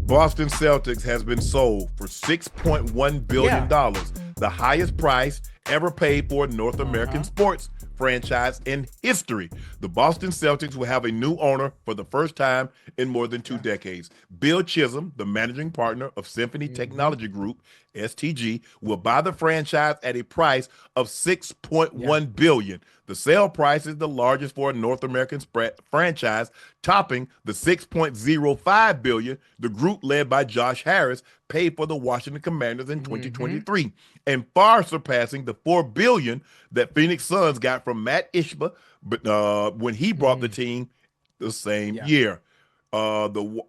Boston Celtics has been sold for $6.1 billion, Yeah. the highest price ever paid for a North American Uh-huh. sports franchise in history. The Boston Celtics will have a new owner for the first time in more than two Yeah. decades. Bill Chisholm, the managing partner of Symphony Mm-hmm. Technology Group, STG, will buy the franchise at a price of Yeah. 6.1 billion. The sale price is the largest for a North American franchise, topping the 6.05 billion the group led by Josh Harris paid for the Washington Commanders in Mm-hmm. 2023, and far surpassing the 4 billion that Phoenix Suns got from Matt Ishbia, but when he brought the Mm. team the same Yeah. year. The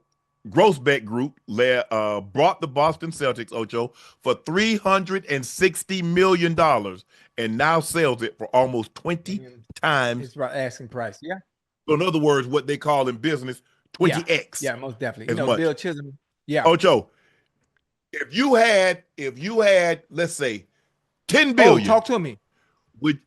Grossbeck Group brought the Boston Celtics, Ocho, for $360 million and now sells it for almost 20 Mm. times. It's right asking price. Yeah. So in other words, what they call in business Yeah. 20x Yeah, most definitely. as much. Bill Chisholm. Yeah. Ocho, if you had, let's say, 10 Oh, billion, talk to me. would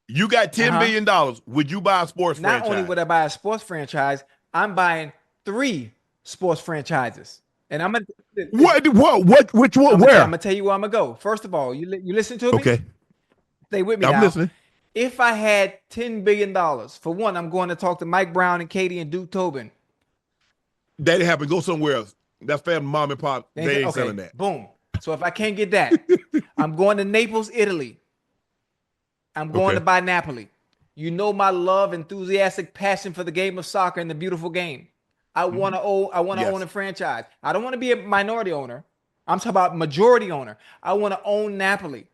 you got Uh-huh. $10 billion, would you buy a sports Not only franchise? would I buy a sports franchise, I'm buying 3 sports franchises. And I'm gonna listen, Which one, I'm where? gonna tell you where I'm gonna go. First of all, you listen to me? Okay, Stay with me I'm now. listening. If I had $10 billion, for one, I'm going to talk to Mike Brown and Katie and Duke Tobin. That didn't happen. Go somewhere else. That's family, mom and pop. They ain't selling Okay, that. boom. So if I can't get that, I'm going to Naples, Italy. I'm going to Okay. buy Napoli. You know my love, enthusiastic passion for the game of soccer and the beautiful game. I want Hmm. to own. I want to own Yes. a franchise. I don't want to be a minority owner. I'm talking about majority owner. I want to own Napoli.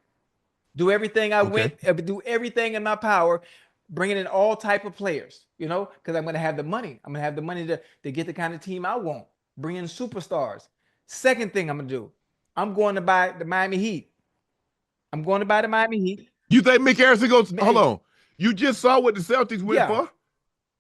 Do everything Okay. do everything in my power, bringing in all type of players. Because I'm going to have the money. I'm going to have the money to get the kind of team I want. Bring in superstars. Second thing I'm going to do, I'm going to buy the Miami Heat. I'm going to buy the Miami Heat. You think Mick Harrison goes? Hold Man, on. You just saw what the Celtics went yeah. for.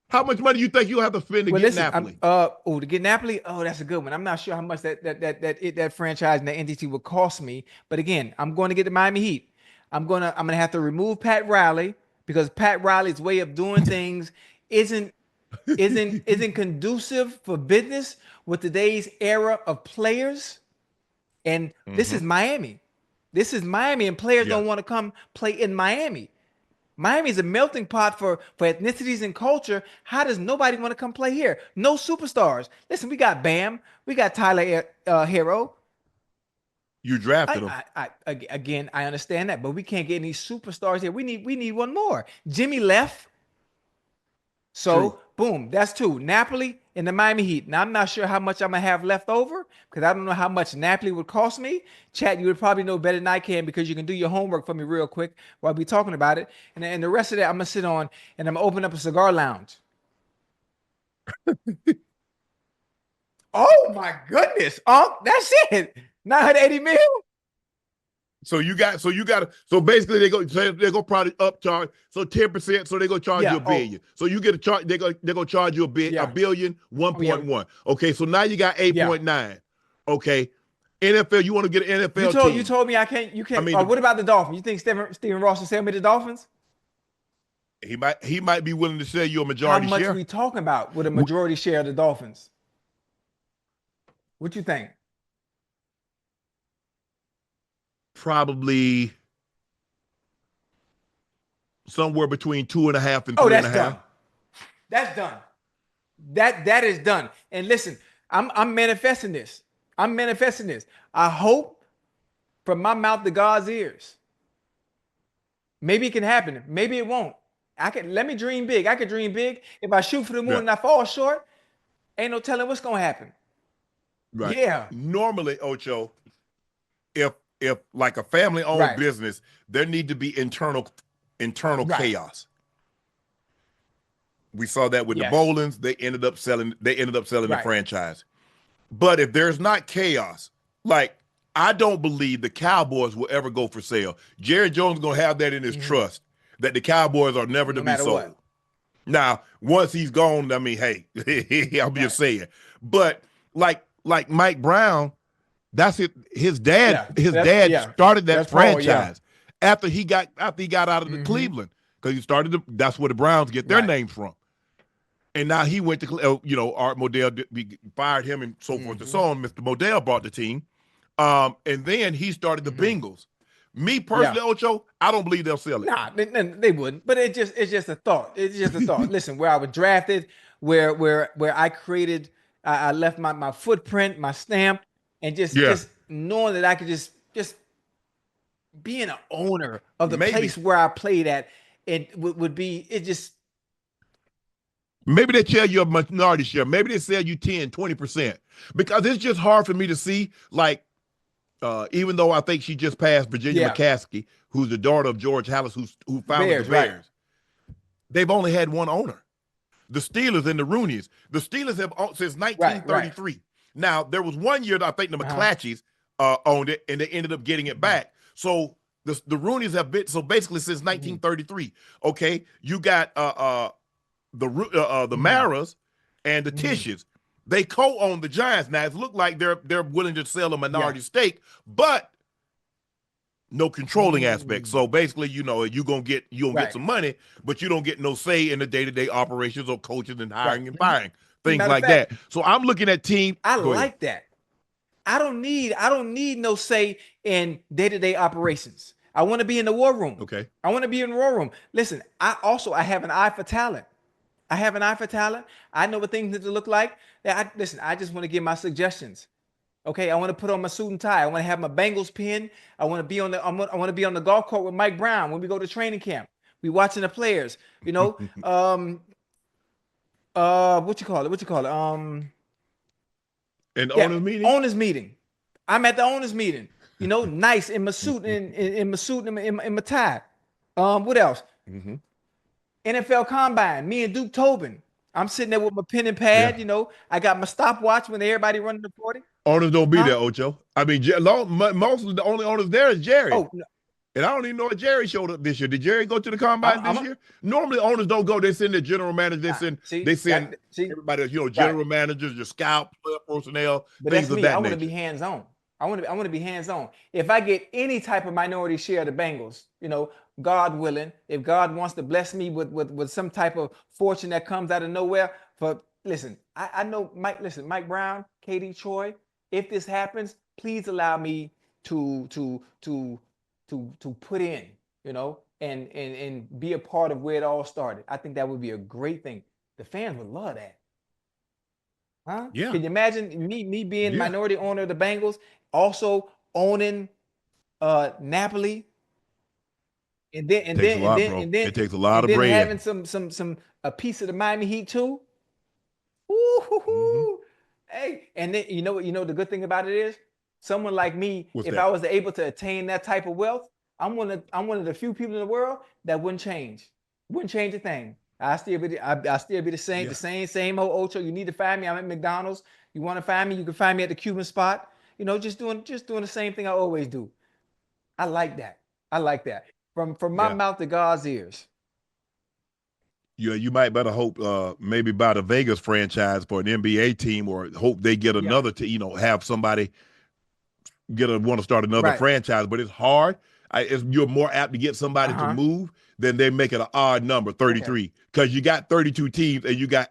How much money you think you'll have to spend to Well, get listen, I'm Napoli? to get Napoli. Oh, that's a good one. I'm not sure how much that franchise and that entity will cost me. But again, I'm going to get the Miami Heat. I'm gonna have to remove Pat Riley because Pat Riley's way of doing things isn't isn't conducive for business with today's era of players. And this is Hmm. Miami. This is Miami, and players Yeah. don't want to come play in Miami. Miami is a melting pot for ethnicities and culture. How does nobody want to come play here? No superstars. Listen, we got Bam, we got Tyler Hero. You drafted him. Again, I understand that, but we can't get any superstars here. We need one more. Jimmy left, True. so boom, that's 2. Napoli and the Miami Heat. Now I'm not sure how much I'm gonna have left over because I don't know how much Napoli would cost me. Chad, you would probably know better than I can because you can do your homework for me real quick while we talking about it. And the rest of that I'm gonna sit on and I'm gonna open up a cigar lounge. Oh my goodness, that's it. 980 mil. So basically they go probably upcharge. So 10%, so they go charge you Yeah. a Oh, billion. So you get a charge, they're gonna charge you a yeah. billion, Oh, yeah. 1.1. Okay, so now you got Yeah. 8.9. Okay. NFL, you want to get an You NFL told you team. told me I can't. You I can't. mean, What about the Dolphins? You think Stephen Ross will sell me the Dolphins? he might be willing to sell you a How majority much share. we talking about with a majority share of the Dolphins? What you think? Probably somewhere between 2.5 and Oh, three and that's a done. half. That's done. That is done. And listen, I'm manifesting this. I'm manifesting this. I hope from my mouth to God's ears. Maybe it can happen. Maybe it won't. Let me dream big. I could dream big. If I shoot for the moon Yeah, and I fall short, ain't no telling what's gonna happen. right. Yeah. Normally, Ocho, if like a family owned Right. business, there need to be internal Right. chaos. We saw that with the Yes. Bolins. They ended up selling the Right. franchise. But if there's not chaos, like I don't believe the Cowboys will ever go for sale. Jerry Jones gonna have that in his Mhm. trust that the Cowboys are never to No be matter sold. what. Now, once he's gone, I mean, hey, I'm just Right. saying. But like Mike Brown, that's it. His dad, Yeah. his dad started that That's Paul. Yeah. franchise after he got out of the Hmm. Cleveland because he started. That's where the Browns get their Right. name from. And now he went to, Art Modell fired him and so forth and so on. Mr. Modell brought the team. And then he started the Bengals. Me personally, Ocho, I don't believe they'll sell it. Nah, they wouldn't. But it's just a thought. It's just a thought. Listen, where I was drafted, where I created, I left my footprint, my stamp, and just knowing that I could just being an owner of the place where I played at, it would be, it just. Maybe they tell you a minority share. Maybe they sell you 10, 20%. Because it's just hard for me to see, like, even though I think she just passed Virginia McCaskey, who's the daughter of George Halas, who founded the Bears. Right. They've only had one owner. The Steelers and the Roonies. The Steelers have since 1933. Right. Now, there was one year that I think the McClatchies owned it, and they ended up getting it back. So the Roonies have been, so basically since 1933. Okay, you got the Maras and the Tishes. They co-own the Giants. Now it looked like they're willing to sell a minority stake, but no controlling aspect. So basically, you're gonna get get some money, but you don't get no say in the day-to-day operations or coaching and hiring and firing, things like that. So I'm looking at team. I like that. I don't need no say in day-to-day operations. I want to be in the war room. Okay. I want to be in the war room. Listen, I have an eye for talent. I know what things need to look like. I just want to give my suggestions. Okay, I want to put on my suit and tie. I want to have my Bengals pin. I want to be on the golf court with Mike Brown when we go to training camp. We watching the players. What you call it? Owners meeting. I'm at the owners meeting. Nice in my suit in my tie. What else? NFL Combine, me and Duke Tobin. I'm sitting there with my pen and pad, I got my stopwatch when everybody running the 40. Owners don't be there, Ocho. I mean, most of the only owners there is Jerry. Oh, no. And I don't even know if Jerry showed up this year. Did Jerry go to the Combine this year? Normally, owners don't go. They send their general managers. They send everybody, general managers, your scout, player personnel, things of that nature. I want to be hands-on. I want to be hands-on. If I get any type of minority share of the Bengals, God willing, if God wants to bless me with some type of fortune that comes out of nowhere, I know Mike Brown, KD Troy, if this happens, please allow me to put in, and be a part of where it all started. I think that would be a great thing. The fans would love that. Huh? Yeah. Can you imagine me being minority owner of the Bengals, also owning Napoli? And then it takes a lot of bread. Having some a piece of the Miami Heat too. Ooh, hey, and then the good thing about it is, someone like me, I was able to attain that type of wealth, I'm one of the few people in the world that wouldn't change a thing. I still be the same, the same old Ocho. You need to find me. I'm at McDonald's. You want to find me? You can find me at the Cuban spot. Just doing the same thing I always do. I like that. From my mouth to God's ears. Yeah, you might better hope maybe buy the Vegas franchise for an NBA team, or hope they get another have somebody want to start another franchise. But it's hard. You're more apt to get somebody to move than they make it an odd number, 33, because you got 32 teams and you got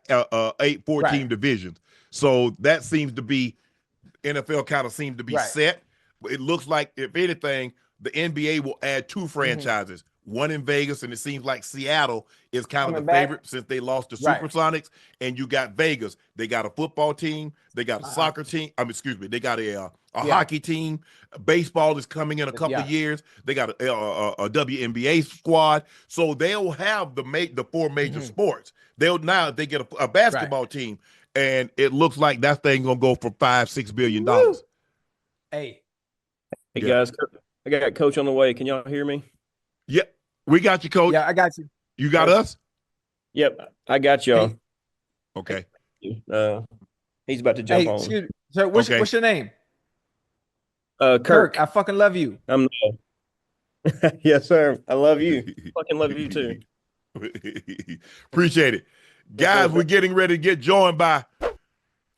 14 divisions. So that seems to be, NFL kind of seems to be set. It looks like, if anything, the NBA will add 2 franchises, one in Vegas, and it seems like Seattle is kind of the favorite since they lost to Supersonics. And you got Vegas. They got a football team. They got a soccer team. They got a hockey team. Baseball is coming in a couple of years. They got a WNBA squad. So they'll have the 4 major sports. They get a basketball team, and it looks like that thing gonna go for $5-6 billion. Woo. Hey guys, I got Coach on the way. Can y'all hear me? Yep, we got you, Coach. Yeah, I got you. You got us? Yep, I got y'all. Hey. Okay. He's about to jump on. Excuse me. So what's your name? Kirk. I fucking love you. Yes, sir. I love you. Fucking love you too. Appreciate it. Guys, we're getting ready to get joined by,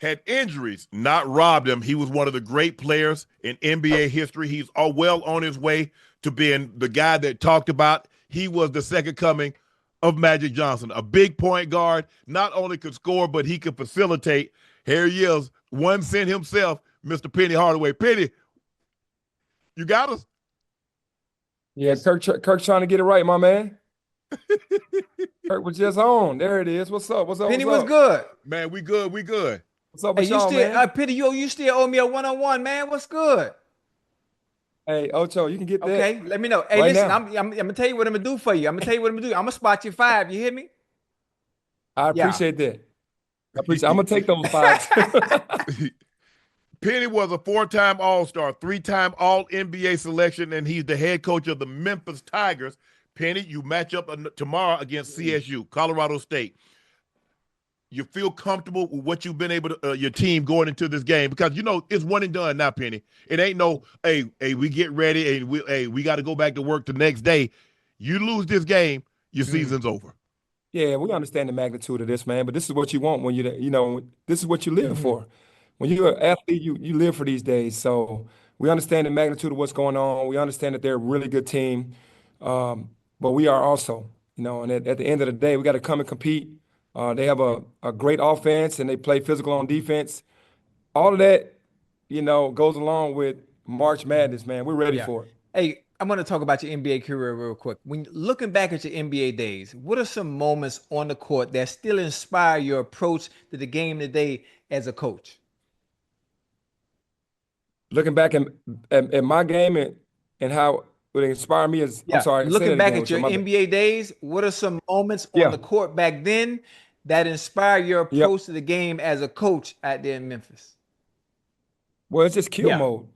had injuries not robbed him. He was one of the great players in NBA history. He's well on his way to being the guy that talked about. He was the second coming of Magic Johnson, a big point guard, not only could score, but he could facilitate. Here he is, 1 cent himself, Mr. Penny Hardaway. Penny, you got us? Yeah, Kirk's trying to get it right, my man. Kirk was just on. There it is. What's up? What's up? Penny was good. Man, we good. We good. What's up with y'all, man? Penny, you still owe me a one-on-one, man. What's good? Hey, Ocho, you can get that. Okay, let me know. Hey, right listen, now. I'm gonna tell you what I'm gonna do for you. I'm gonna spot you 5. You hear me? I appreciate that. I'm gonna take those 5. Penny was a 4-time All-Star, 3-time All-NBA selection, and he's the head coach of the Memphis Tigers. Penny, you match up tomorrow against CSU, Colorado State. You feel comfortable with what you've been able to, your team going into this game? Because, it's one and done now, Penny. It ain't no, hey, we get ready, and we got to go back to work the next day. You lose this game, your season's over. Yeah, we understand the magnitude of this, man, but this is what you want when this is what you live for. When you're an athlete, you live for these days. So we understand the magnitude of what's going on. We understand that they're a really good team. But we are also, and at the end of the day, we got to come and compete. They have a great offense and they play physical on defense. All of that, goes along with March Madness, man. We're ready for it. Hey, I'm going to talk about your NBA career real quick. When looking back at your NBA days, what are some moments on the court that still inspire your approach to the game today as a coach? Looking back at my game and how it inspired me is, I'm sorry. Looking back at your NBA days, what are some moments on the court back then that inspire your approach to the game as a coach out there in Memphis? Well, it's just kill mode.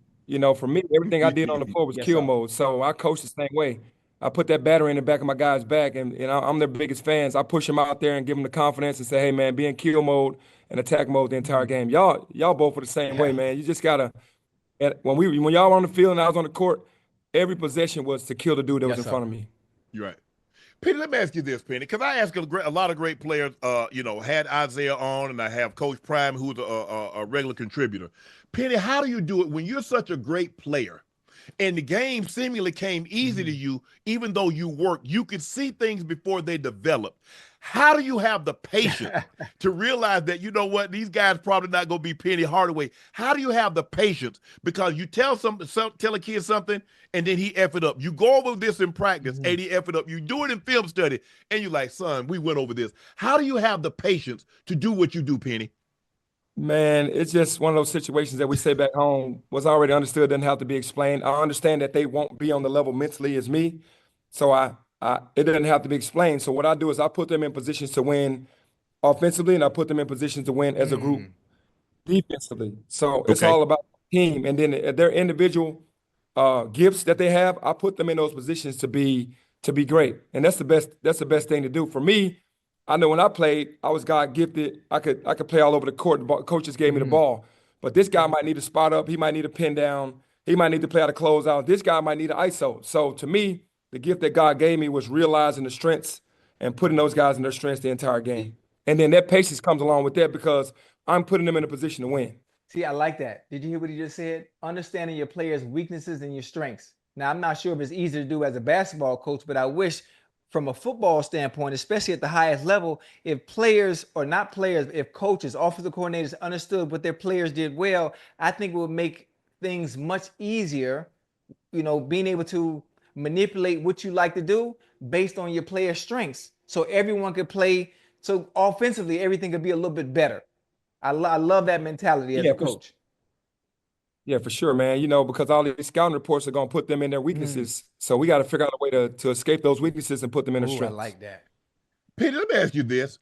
For me, everything I did on the floor was kill mode. So I coach the same way. I put that battery in the back of my guys' back, and I'm their biggest fans. I push them out there and give them the confidence and say, hey, man, be in kill mode and attack mode the entire game. Y'all both are the same way, man. You just got to. And when y'all were on the field and I was on the court, every possession was to kill the dude that was in front of me. You're right. Penny, let me ask you this, Penny, because I ask a lot of great players, had Isaiah on, and I have Coach Prime, who's a regular contributor. Penny, how do you do it when you're such a great player and the game seemingly came easy to you, even though you worked? You could see things before they developed. How do you have the patience to realize that, these guys probably not going to be Penny Hardaway? How do you have the patience? Because you tell a kid something, and then he F it up. You go over this in practice, and he F it up. You do it in film study, and you're like, son, we went over this. How do you have the patience to do what you do, Penny? Man, it's just one of those situations that we say back home was already understood, doesn't have to be explained. I understand that they won't be on the level mentally as me, so it doesn't have to be explained. So what I do is I put them in positions to win offensively, and I put them in positions to win as a group defensively. So it's all about team. And then their individual gifts that they have, I put them in those positions to be great. And that's the best thing to do. For me, I know when I played, I was God gifted. I could play all over the court. The coaches gave me the ball. But this guy might need to spot up. He might need a pin down. He might need to play out of closeout. This guy might need an ISO. So to me, the gift that God gave me was realizing the strengths and putting those guys in their strengths the entire game. And then that patience comes along with that because I'm putting them in a position to win. See, I like that. Did you hear what he just said? Understanding your players' weaknesses and your strengths. Now, I'm not sure if it's easy to do as a basketball coach, but I wish from a football standpoint, especially at the highest level, if players or not players, if coaches, offensive coordinators understood what their players did well, I think it would make things much easier, being able to manipulate what you like to do based on your players' strengths. So everyone could play. So offensively, everything could be a little bit better. I love that mentality as a coach. Yeah, for sure, man. Because all these scouting reports are going to put them in their weaknesses. So we got to figure out a way to escape those weaknesses and put them in their strengths. I like that. Peter, let me ask you this.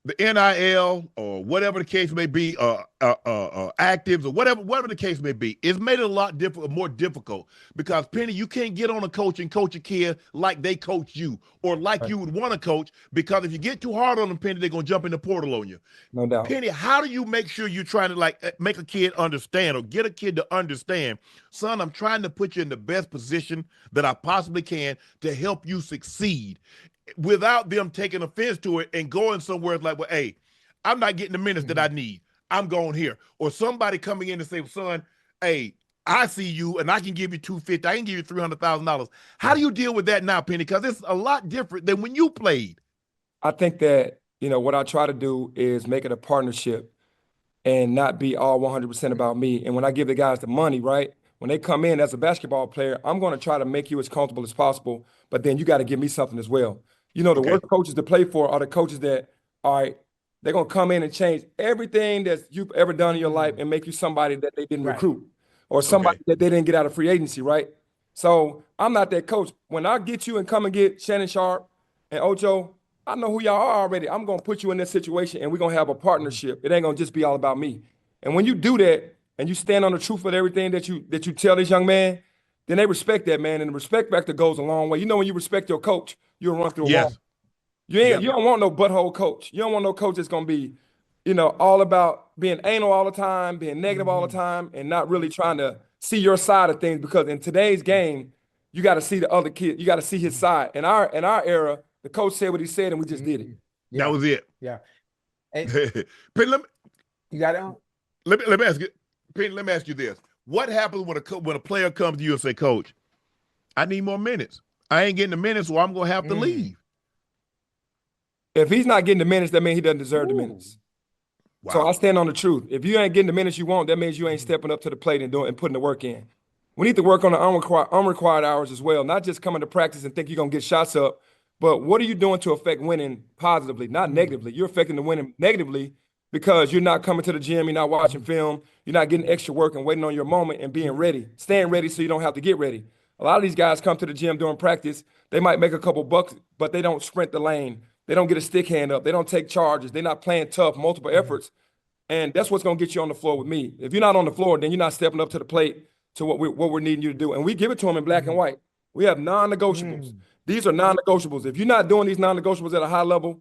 The NIL or whatever the case may be, actives or whatever the case may be, it's made it a lot more difficult because, Penny, you can't get on a coach and coach a kid like they coach you or like you would want to coach, because if you get too hard on them, Penny, they're going to jump in the portal on you. No doubt. Penny, how do you make sure you're trying to make a kid understand or get a kid to understand, son, I'm trying to put you in the best position that I possibly can to help you succeed, without them taking offense to it and going somewhere like, well, hey, I'm not getting the minutes that I need. I'm going here. Or somebody coming in and say, son, hey, I see you and I can give you $250. I can give you $300,000. How do you deal with that now, Penny? Because it's a lot different than when you played. I think that, what I try to do is make it a partnership and not be all 100% about me. And when I give the guys the money, right, when they come in as a basketball player, I'm going to try to make you as comfortable as possible, but then you got to give me something as well. The worst coaches to play for are the coaches that, all right, they're going to come in and change everything that you've ever done in your life and make you somebody that they didn't recruit or somebody that they didn't get out of free agency, right? So I'm not that coach. When I get you and come and get Shannon Sharpe and Ocho, I know who y'all are already. I'm going to put you in this situation and we're going to have a partnership. It ain't going to just be all about me. And when you do that and you stand on the truth of everything that you tell this young man, then they respect that, man. And the respect factor goes a long way. When you respect your coach, you'll run through a wall. You don't want no butthole coach. You don't want no coach that's going to be, all about being anal all the time, being negative all the time, and not really trying to see your side of things. Because in today's game, you got to see the other kid. You got to see his side. In our era, the coach said what he said, and we just did it. That was it. Yeah. Penny, you got it on? Let me ask you, Penny, let me ask you this. What happens when a player comes to you and say, Coach, I need more minutes. I ain't getting the minutes, so I'm going to have to leave. If he's not getting the minutes, that means he doesn't deserve the minutes. Wow. So I stand on the truth. If you ain't getting the minutes you want, that means you ain't stepping up to the plate and putting the work in. We need to work on the unrequired hours as well, not just coming to practice and think you're going to get shots up, but what are you doing to affect winning positively, not negatively? You're affecting the winning negatively because you're not coming to the gym, you're not watching film, you're not getting extra work and waiting on your moment and being ready, staying ready so you don't have to get ready. A lot of these guys come to the gym during practice, they might make a couple bucks, but they don't sprint the lane. They don't get a stick hand up. They don't take charges. They're not playing tough, multiple efforts. And that's what's going to get you on the floor with me. If you're not on the floor, then you're not stepping up to the plate to what we're needing you to do. And we give it to them in black and white. We have non-negotiables. These are non-negotiables. If you're not doing these non-negotiables at a high level,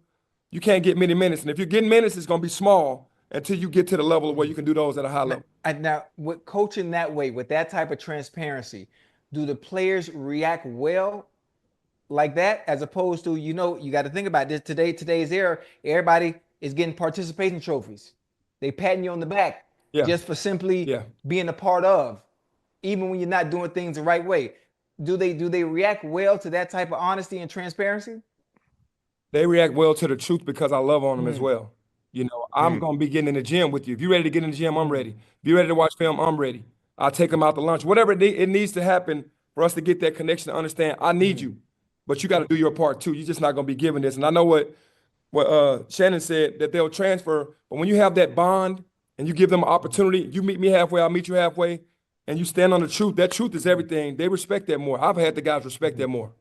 you can't get many minutes. And if you're getting minutes, it's going to be small until you get to the level where you can do those at a high level. Now, with coaching that way, with that type of transparency, do the players react well like that, as opposed to, you got to think about this today's era, everybody is getting participation trophies. They patting you on the back just for simply being a part of, even when you're not doing things the right way. Do they react well to that type of honesty and transparency? They react well to the truth because I love on them as well. I'm going to be getting in the gym with you. If you're ready to get in the gym, I'm ready. If you're ready to watch film, I'm ready. I'll take them out to lunch. Whatever it needs to happen for us to get that connection to understand, I need you. But you got to do your part too. You're just not going to be given this. And I know what Shannon said, that they'll transfer. But when you have that bond and you give them an opportunity, you meet me halfway, I'll meet you halfway, and you stand on the truth. That truth is everything. They respect that more. I've had the guys respect that more.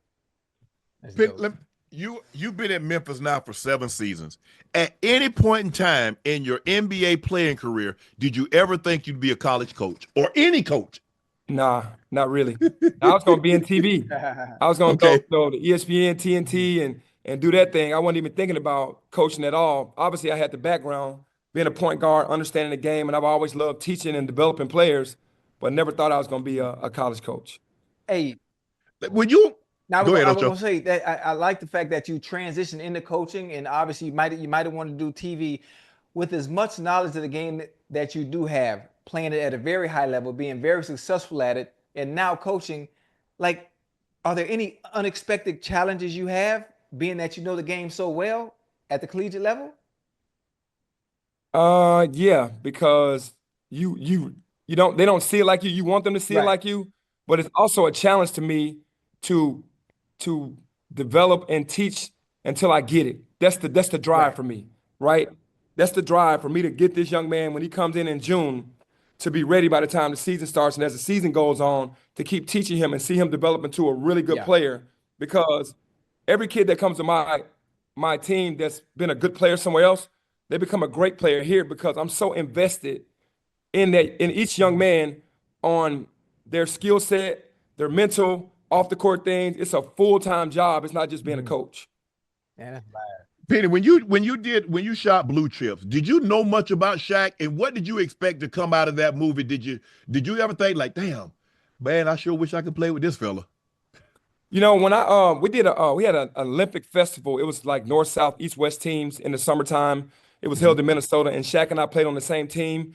You've been at Memphis now for 7 seasons. At any point in time in your NBA playing career, did you ever think you'd be a college coach or any coach? Nah, not really. I was going to be in TV. I was going to go to ESPN, TNT, and do that thing. I wasn't even thinking about coaching at all. Obviously, I had the background, being a point guard, understanding the game, and I've always loved teaching and developing players, but never thought I was going to be a college coach. Hey, when you now go ahead, I was going to say that I like the fact that you transitioned into coaching, and obviously you might have wanted to do TV with as much knowledge of the game that you do have, playing it at a very high level, being very successful at it, and now coaching. Like, are there any unexpected challenges you have, being that you know the game so well at the collegiate level? Yeah, because they don't see it like you. You want them to see it like you, but it's also a challenge to me to develop and teach until I get it. That's the drive for me, right? That's the drive for me to get this young man when he comes in June to be ready by the time the season starts, and as the season goes on, to keep teaching him and see him develop into a really good player. Because every kid that comes to my team that's been a good player somewhere else, they become a great player here because I'm so invested in each young man on their skill set, their mental, off the court things. It's a full-time job. It's not just being a coach. Yeah, that's bad. Penny, when you shot Blue Chips, did you know much about Shaq, and what did you expect to come out of that movie? Did you ever think like, damn, man, I sure wish I could play with this fella? When we had an Olympic festival. It was like north, south, east, west teams in the summertime. It was held in Minnesota, and Shaq and I played on the same team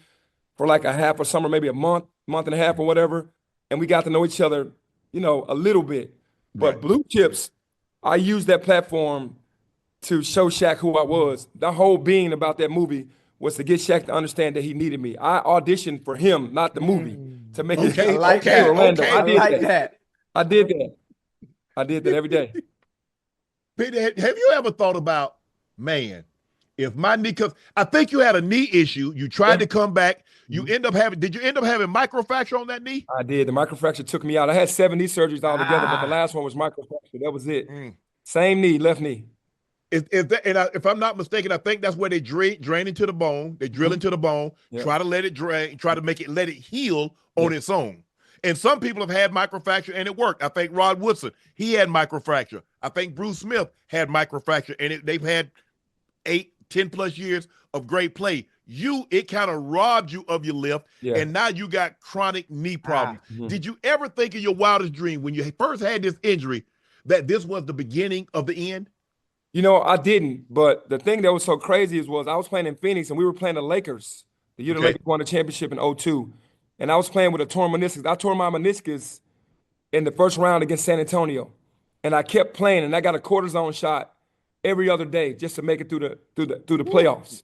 for like a half of summer, maybe a month and a half or whatever. And we got to know each other, a little bit. But Blue Chips, I used that platform to show Shaq who I was. The whole being about that movie was to get Shaq to understand that he needed me. I auditioned for him, not the movie, to make it Orlando. I like that. I did that. I did that every day. Peter, have you ever thought about, man, if my knee, because I think you had a knee issue, you tried to come back, you did you end up having microfracture on that kney? I did. The microfracture took me out. I had 7 knee surgeries altogether, but the last one was microfracture. That was it. Same knee, left knee. If I'm not mistaken, I think that's where they drain into the bone. They drill into the bone, try to let it drain, try to let it heal on its own. And some people have had microfracture and it worked. I think Rod Woodson, he had microfracture. I think Bruce Smith had microfracture, and they've had 8, 10 plus years of great play. It kind of robbed you of your lift, and now you got chronic knee problems. Did you ever think in your wildest dream when you first had this injury that this was the beginning of the end? You know, I didn't. But the thing that was so crazy was I was playing in Phoenix, and we were playing the Lakers. The year the Lakers won the championship in 2002. And I was playing with a torn meniscus. I tore my meniscus in the first round against San Antonio. And I kept playing, and I got a cortisone shot every other day just to make it through the playoffs.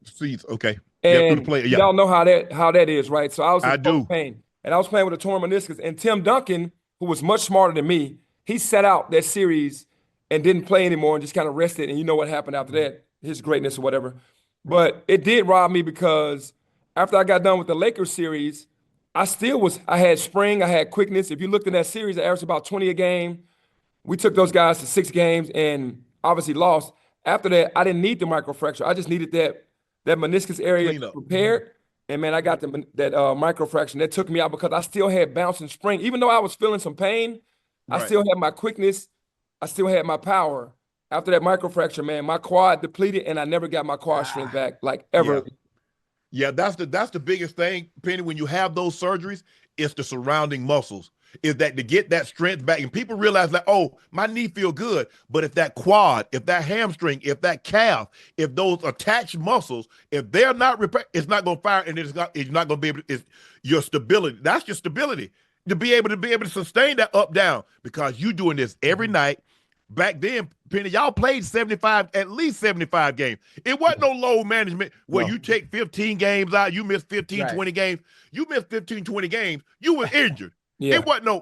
Okay. And y'all know how that is, right? So I was in pain. And I was playing with a torn meniscus. And Tim Duncan, who was much smarter than me, he sat out that series and didn't play anymore and just kind of rested. And you know what happened after that, his greatness or whatever. But it did rob me because after I got done with the Lakers series, I had spring, I had quickness. If you looked in that series, I averaged about 20 a game. We took those guys to 6 games and obviously lost. After that, I didn't need the microfracture. I just needed that meniscus area repaired. And man, I got that microfracture. That took me out because I still had bounce and spring. Even though I was feeling some pain, I still had my quickness. I still had my power. After that microfracture, man, my quad depleted and I never got my quad strength back, like ever. Yeah, that's the biggest thing, Penny. When you have those surgeries, it's the surrounding muscles. Is that to get that strength back, and people realize that, oh, my knee feel good, but if that quad, if that hamstring, if that calf, if those attached muscles, if they're not repaired, it's not going to fire, and it's not going to be able to. It's your stability. That's your stability to be able to sustain that up down because you doing this every night. Back then, Penny, y'all played at least 75 games. It wasn't no load management where you take 15 games out, you miss 15, 20 games. You missed 15, 20 games, you were injured. It wasn't no,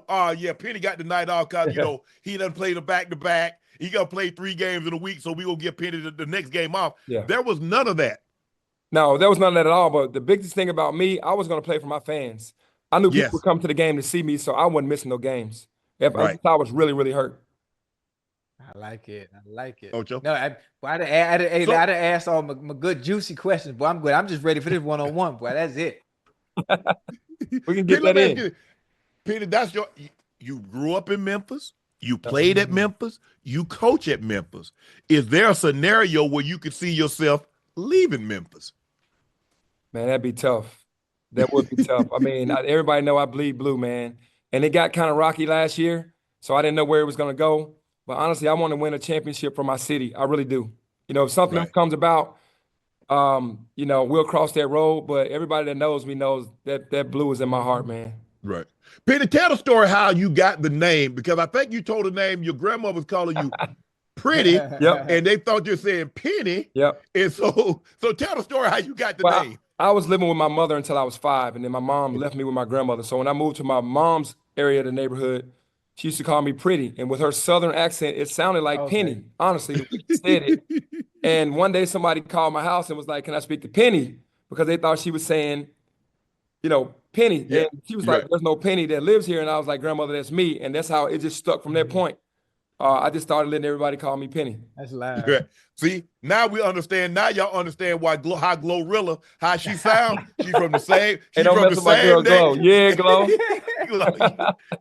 Penny got the night off because, he doesn't play the back-to-back. He got to play 3 games in a week, so we going to give Penny the next game off. There was none of that. No, there was none of that at all. But the biggest thing about me, I was going to play for my fans. I knew people would come to the game to see me, so I wasn't missing no games. I was really, really hurt. I like it. Ocho? No, I'd have asked all my good juicy questions, but I'm good. I'm just ready for this one-on-one, boy. That's it. We can get that in. Peter, you grew up in Memphis. You played at Memphis. You coach at Memphis. Is there a scenario where you could see yourself leaving Memphis? Man, that'd be tough. That would be tough. I mean, everybody know I bleed blue, man. And it got kind of rocky last year, so I didn't know where it was going to go. But honestly, I want to win a championship for my city. I really do. If something else comes about, we'll cross that road. But everybody that knows me knows that blue is in my heart, man. Right. Peter, tell the story how you got the name, because I think you told the name your grandmother was calling you Pretty, and they thought you were saying Penny. And so tell the story how you got the name. I was living with my mother until I was 5, and then my mom left me with my grandmother. So when I moved to my mom's area of the neighborhood, she used to call me Pretty. And with her southern accent, it sounded like Penny, honestly, the way she said it. And one day somebody called my house and was like, can I speak to Penny? Because they thought she was saying, Penny. And she was like, there's no Penny that lives here. And I was like, grandmother, that's me. And that's how it just stuck from that point. I just started letting everybody call me Penny. That's loud. See, now we understand. Now y'all understand why how Glorilla, how she sound. She's from the same. She's from the same. Glow. Yeah, Glow.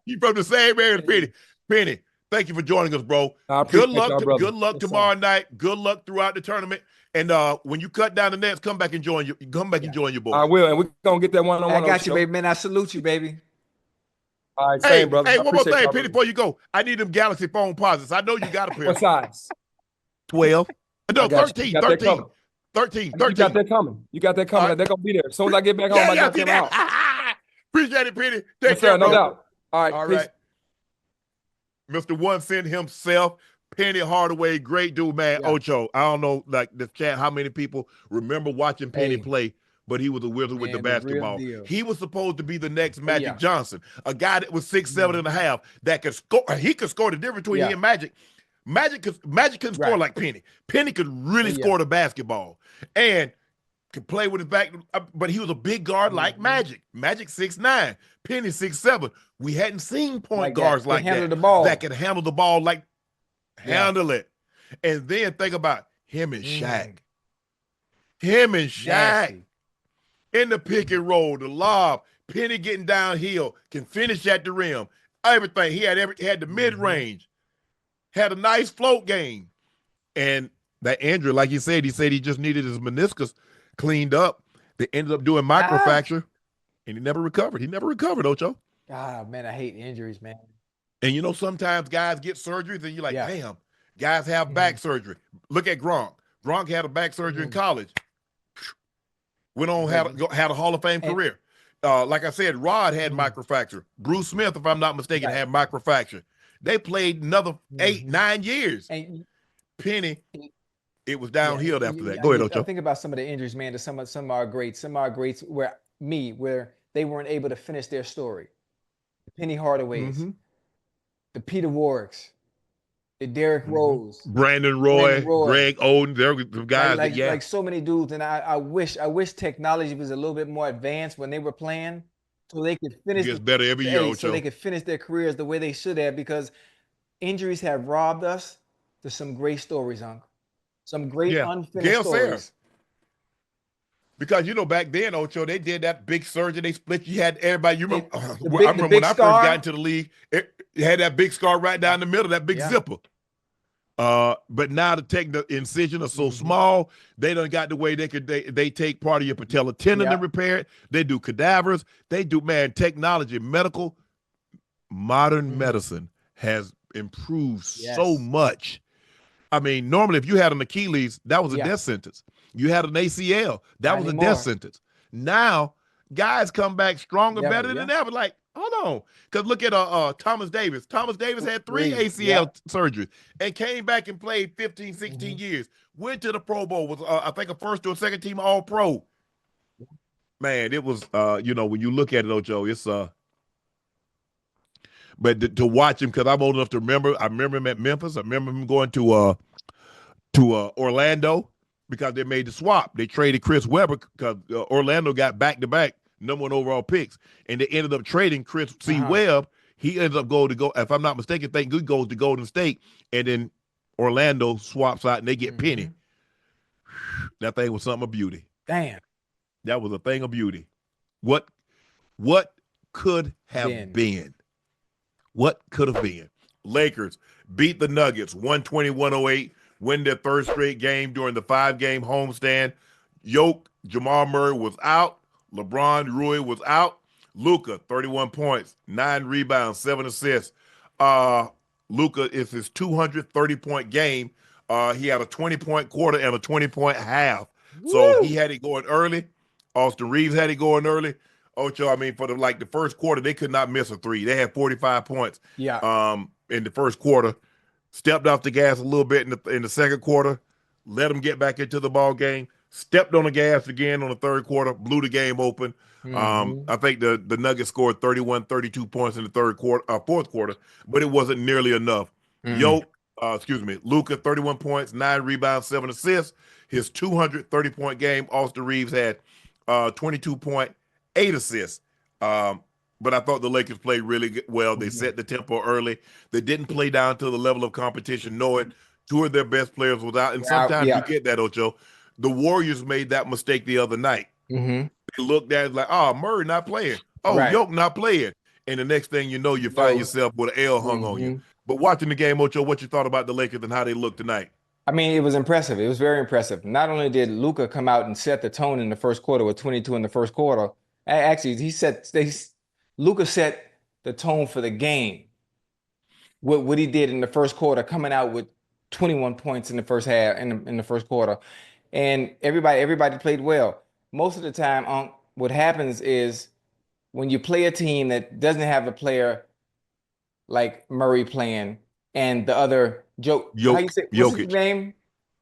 She's from the same area as Penny. Penny, thank you for joining us, bro. Good luck tomorrow night. Good luck throughout the tournament. And when you cut down the nets, come back and join and join your boy. I will, and we're gonna get that one-on-one. I got you, baby, man. I salute you, baby. All right, same, brother. Hey, one more thing, Penny, before you go. I need them Galaxy phone posits. I know you got a pair. What size? 12. No, 13. 13. 13. You got that coming. Right. They're going to be there. As soon as I get back home, I got them out. Appreciate it, Penny. Take care, no doubt. All right. Mr. 1 Cent himself, Penny Hardaway, great dude, man. Yeah. Ocho, I don't know, like the chat, how many people remember watching Penny Hey. play, but he was a wizard with the Man, the real basketball. deal. He was supposed to be the next Magic Yeah. Johnson, a guy that was 6'7" and a half that could score. He could score the difference between he and Magic. Magic couldn't score like Penny. Penny could really score the basketball and could play with his back, but he was a big guard like Magic. Magic 6'9", Penny 6'7". We hadn't seen point guards like that that could handle the ball like handle it. And then think about him and Shaq. Him and Shaq in the pick and roll, the lob, Penny getting downhill, can finish at the rim. Everything. He had the mid-range, had a nice float game. And that Andrew, like he said he just needed his meniscus cleaned up. They ended up doing microfracture, and he never recovered. He never recovered, Ocho. Ah, man, I hate injuries, man. And you know, sometimes guys get surgeries, and you're like, damn, guys have back surgery. Look at Gronk. Gronk had a back surgery in college. Went on, had a Hall of Fame career. Like I said, Rod had microfracture. Bruce Smith, if I'm not mistaken, had microfracture. They played another 8-9 years. And Penny, it was downhill after that. Go ahead, Ocho. I think about some of the injuries, man, to some of our greats. Some of our greats where they weren't able to finish their story. The Penny Hardaways, the Peter Warwicks, the Derrick Rose, Brandon Roy, Greg Oden. There were some guys like so many dudes. And I wish technology was a little bit more advanced when they were playing, so they could finish. It gets better every year, Ocho. So they could finish their careers the way they should have, because injuries have robbed us to some great stories, Unc. Some great unfinished stories. Because, you know, back then, Ocho, they did that big surgery. They split. You had everybody. You remember? I remember when I first got into the league, it had that big scar right down the middle, that big zipper. But now to take the incision are so small, they done got the way they take part of your patella tendon and repair it. They do cadavers. They do, man, technology, modern medicine has improved so much. I mean, normally if you had an Achilles, that was a death sentence. You had an ACL, that was a death sentence. Now, guys come back stronger, better than ever. Like, hold on. Because look at Thomas Davis. Thomas Davis had 3 ACL surgeries and came back and played 15, 16 years. Went to the Pro Bowl, was I think a first or second team All-Pro. Man, it was, you know, when you look at it, Ocho, it's but to watch him, because I'm old enough to remember. I remember him at Memphis. I remember him going to Orlando because they made the swap. They traded Chris Webber because Orlando got back-to-back #1 overall picks, and they ended up trading Chris C. Webb. He ends up going to go, if I'm not mistaken, thank good goes to Golden State, and then Orlando swaps out and they get Penny. That thing was something of beauty. Damn. That was a thing of beauty. What could have been? What could have been? Lakers beat the Nuggets 120-108, win their 3rd straight game during the 5-game homestand. Jamal Murray was out. LeBron Rui was out. Luka, 31 points, 9 rebounds, 7 assists. Luka is his 230-point game. He had a 20-point quarter and a 20-point half. Woo! So he had it going early. Austin Reeves had it going early. Ocho, I mean, for the first quarter, they could not miss a 3. They had 45 points. In the first quarter. Stepped off the gas a little bit in the second quarter. Let them get back into the ball game. Stepped on the gas again on the third quarter. Blew the game open. I think the Nuggets scored 31, 32 points in the fourth quarter, but it wasn't nearly enough. Luka, 31 points, 9 rebounds, 7 assists. His 230-point game. Austin Reeves had 22.8 assists. But I thought the Lakers played really well. They set the tempo early. They didn't play down to the level of competition, knowing 2 of their best players was out. And sometimes you get that, Ocho. The Warriors made that mistake the other night. They looked at it like, oh, Murray not playing. Oh, Yoke not playing. And the next thing you know, you find yourself with an L hung on you. But watching the game, Ocho, what you thought about the Lakers and how they looked tonight? I mean, it was impressive. It was very impressive. Not only did Luka come out and set the tone in the first quarter with 22 in the first quarter, actually, Luka set the tone for the game. What he did in the first quarter, coming out with 21 points in the first half, in the first quarter, and everybody played well. Most of the time, what happens is when you play a team that doesn't have a player like Murray playing, and the other how you say what's his Jokic. name?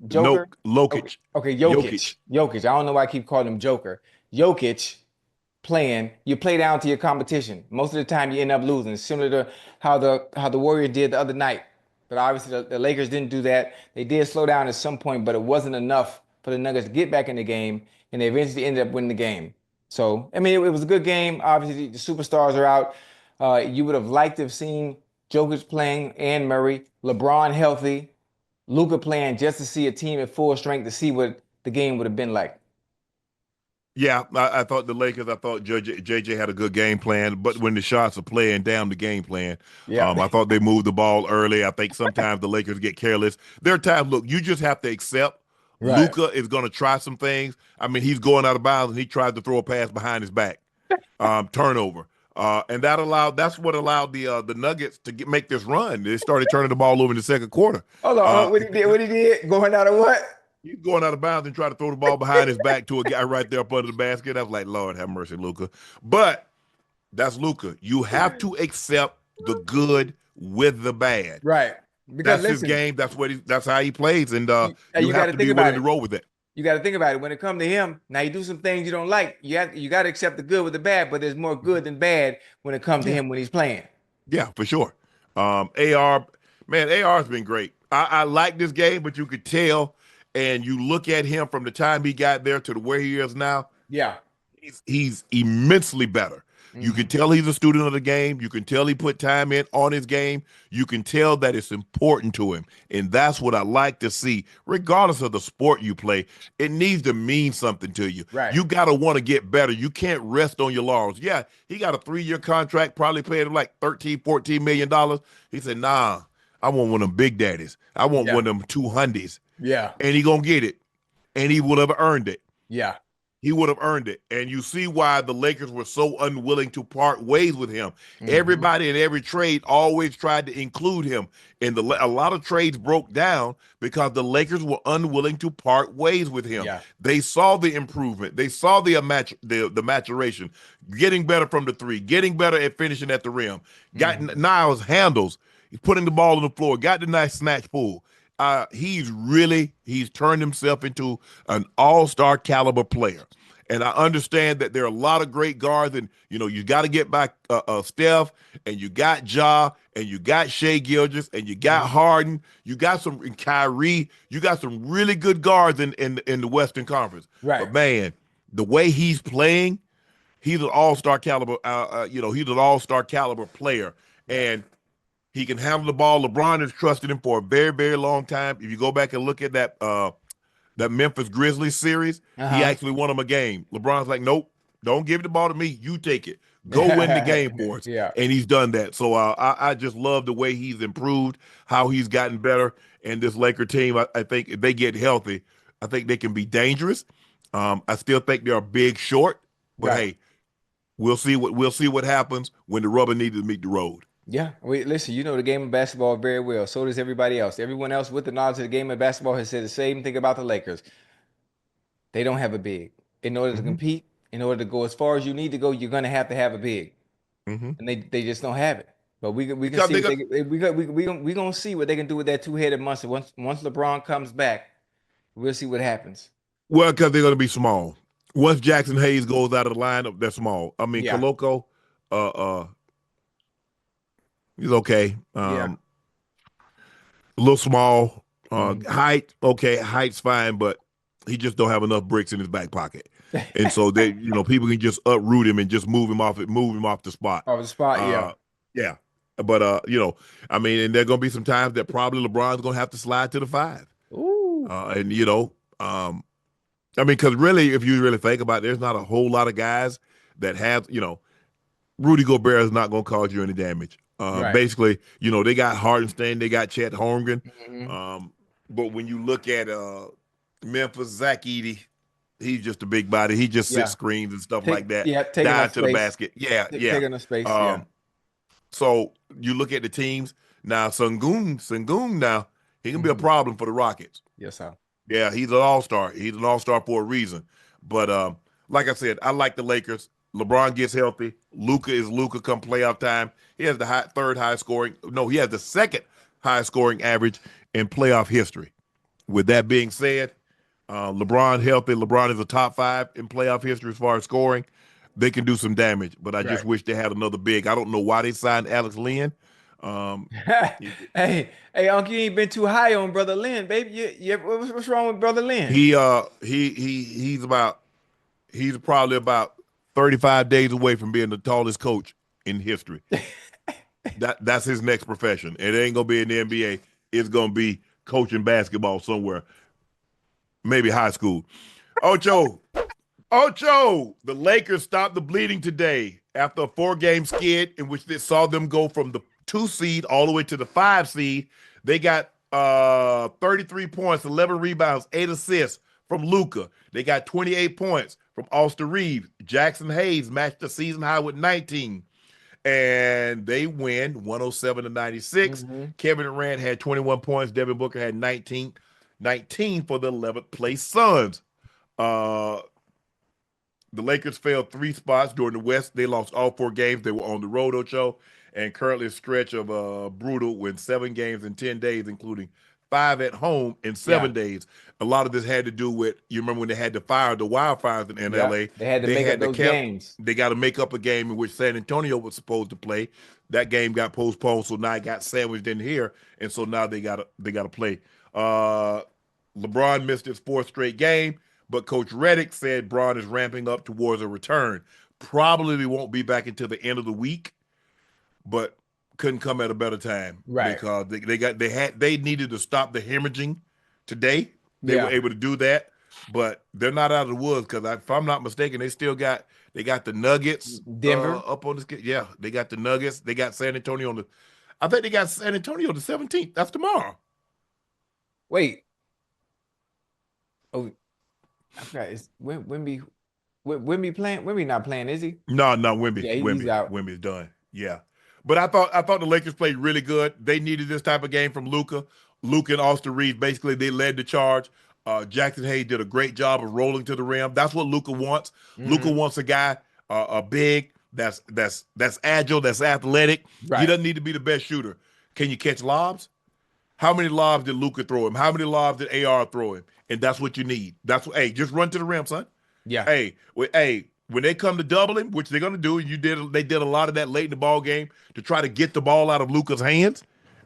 No, Joker. Lokic. Okay, Jokic. Jokic. I don't know why I keep calling him Joker. Jokic playing, you play down to your competition. Most of the time you end up losing, similar to how the Warriors did the other night. But obviously the Lakers didn't do that. They did slow down at some point, but it wasn't enough for the Nuggets to get back in the game, and they eventually ended up winning the game. So, I mean, it was a good game. Obviously, the superstars are out. You would have liked to have seen Jokic playing and Murray, LeBron healthy, Luka playing, just to see a team at full strength, to see what the game would have been like. Yeah, I thought the Lakers, I thought JJ had a good game plan, but when the shots are playing down the game plan, I thought they moved the ball early. I think sometimes the Lakers get careless. There are times, look, you just have to accept Luka is going to try some things. I mean, he's going out of bounds and he tried to throw a pass behind his back, turnover. And that's what allowed the Nuggets to make this run. They started turning the ball over in the second quarter. Hold on, what he did, going out of what? He's going out of bounds and try to throw the ball behind his back to a guy right there up under the basket. I was like, Lord have mercy, Luka. But that's Luka. You have to accept the good with the bad. Right. Because that's his game. That's how he plays. And you have to be willing to roll with it. You got to think about it. When it comes to him, now you do some things you don't like. You got to accept the good with the bad, but there's more good than bad when it comes to him when he's playing. Yeah, for sure. AR's been great. I like this game, but you could tell. And you look at him from the time he got there to where he is now. Yeah. He's immensely better. Mm-hmm. You can tell he's a student of the game. You can tell he put time in on his game. You can tell that it's important to him. And that's what I like to see. Regardless of the sport you play, it needs to mean something to you. Right. You got to want to get better. You can't rest on your laurels. Yeah, he got a 3-year contract, probably paying him like $13-14 million. He said, nah, I want one of them big daddies. I want one of them 200s. Yeah. And he gonna get it. And he would have earned it. Yeah. He would have earned it. And you see why the Lakers were so unwilling to part ways with him. Mm-hmm. Everybody in every trade always tried to include him. And a lot of trades broke down because the Lakers were unwilling to part ways with him. Yeah. They saw the improvement. They saw the maturation, getting better from the three, getting better at finishing at the rim. Got Niles handles. He's putting the ball on the floor, got the nice snatch pull. He's turned himself into an all-star caliber player. And I understand that there are a lot of great guards, and you got to get back Steph, and you got Ja, and you got Shai Gilgeous, and you got Harden, you got some Kyrie, you got some really good guards in the Western Conference. Right. But man, the way he's playing, he's an all-star caliber. He's an all-star caliber player, and he can handle the ball. LeBron has trusted him for a very, very long time. If you go back and look at that Memphis Grizzlies series, he actually won him a game. LeBron's like, nope, don't give the ball to me. You take it. Go win the game for us. Yeah. And he's done that. So I just love the way he's improved, how he's gotten better. And this Laker team, I think if they get healthy, I think they can be dangerous. I still think they're a big short. But hey, we'll see what happens when the rubber needs to meet the road. Yeah, listen, you know the game of basketball very well. So does everybody else. Everyone else with the knowledge of the game of basketball has said the same thing about the Lakers. They don't have a big. In order to compete, in order to go as far as you need to go, you're going to have a big. And they just don't have it. But we can see we gonna see what they can do with that two-headed monster. Once LeBron comes back, we'll see what happens. Well, because they're going to be small. Once Jackson Hayes goes out of the lineup, they're small. I mean, Koloko, he's okay. A little small. Height, okay. Height's fine, but he just don't have enough bricks in his back pocket. And so they, people can just uproot him and just move him off the spot. Off the spot, yeah. But I mean, and there are gonna be some times that probably LeBron's gonna have to slide to the 5. Ooh. I mean, because really, if you really think about it, there's not a whole lot of guys that have, Rudy Gobert is not gonna cause you any damage. Basically, they got Hardenstein, they got Chet Holmgren. But when you look at Memphis, Zach Edey, he's just a big body. He just sets screens and stuff like that. Yeah, dive to the basket. Taking the space. So you look at the teams now. Sengun now he can be a problem for the Rockets. Yes, sir. Yeah, he's an all-star. He's an all-star for a reason. But like I said, I like the Lakers. LeBron gets healthy. Luka is Luka come playoff time. He has the third highest scoring. No, he has the second highest scoring average in playoff history. With that being said, LeBron healthy. LeBron is a top 5 in playoff history as far as scoring. They can do some damage, but I just wish they had another big. I don't know why they signed Alex Lynn. Hey, Uncle, you ain't been too high on Brother Lynn, baby. What's wrong with Brother Lynn? He's probably about 35 days away from being the tallest coach in history. That's his next profession. It ain't gonna be in the NBA. It's gonna be coaching basketball somewhere, maybe high school. Ocho, the Lakers stopped the bleeding today after a 4-game skid in which they saw them go from the 2 seed all the way to the 5 seed. They got 33 points, 11 rebounds, 8 assists from Luka. They got 28 points from Austin Reeves. Jackson Hayes matched the season high with 19. And they win 107-96. Kevin Durant had 21 points. Devin Booker had 19 for the 11th place Suns. The Lakers fell 3 spots during the West. They lost all 4 games. They were on the road, Ocho, and currently a stretch of brutal with 7 games in 10 days, including 5 at home in 7 days. A lot of this had to do with, you remember when they had to fire the wildfires in LA? They had to make up those games. They got to make up a game in which San Antonio was supposed to play. That game got postponed, so now it got sandwiched in here, and so now they got to play. LeBron missed his 4th straight game, but Coach Redick said Bron is ramping up towards a return. Probably won't be back until the end of the week, but couldn't come at a better time, right? Because they needed to stop the hemorrhaging today. They were able to do that, but they're not out of the woods because if I'm not mistaken, they got the Nuggets, Denver up on the yeah. They got the Nuggets. They got San Antonio I think they got San Antonio the 17th. That's tomorrow. Wait. Oh, okay. Is Wemby playing? Wemby not playing, is he? No, Wemby. Yeah, he's out. Wemby's done. Yeah. But I thought the Lakers played really good. They needed this type of game from Luka. Luka and Austin Reeves, basically, they led the charge. Jackson Hayes did a great job of rolling to the rim. That's what Luka wants. Luka wants a guy, a big, that's agile, that's athletic. Right. He doesn't need to be the best shooter. Can you catch lobs? How many lobs did Luka throw him? How many lobs did AR throw him? And that's what you need. Just run to the rim, son. Yeah. When they come to double him, which they're going to do, they did a lot of that late in the ball game to try to get the ball out of Luka's hands,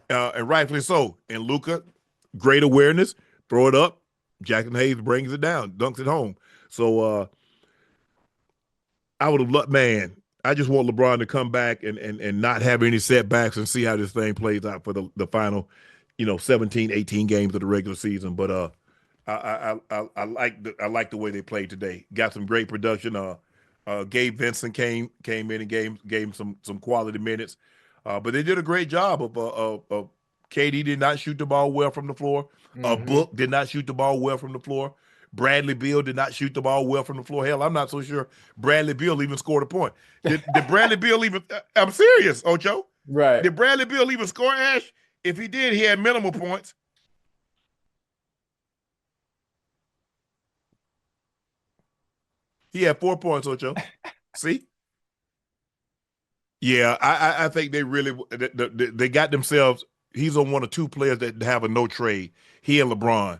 and rightfully so. And Luka, great awareness, throw it up. Jackson Hayes brings it down, dunks it home. So I would have loved, man, I just want LeBron to come back and not have any setbacks and see how this thing plays out for the final, 17, 18 games of the regular season. But I like the way they played today. Got some great production. Gabe Vincent came in and gave some quality minutes, but they did a great job of KD did not shoot the ball well from the floor. Book did not shoot the ball well from the floor. Bradley Beal did not shoot the ball well from the floor. Hell, I'm not so sure Bradley Beal even scored a point. Did Bradley Beal even? I'm serious, Ocho. Right. Did Bradley Beal even score, Ash? If he did, he had minimal points. He had 4 points, Ocho. See? Yeah, I think they really they got themselves. He's on one of 2 players that have a no trade. He and LeBron.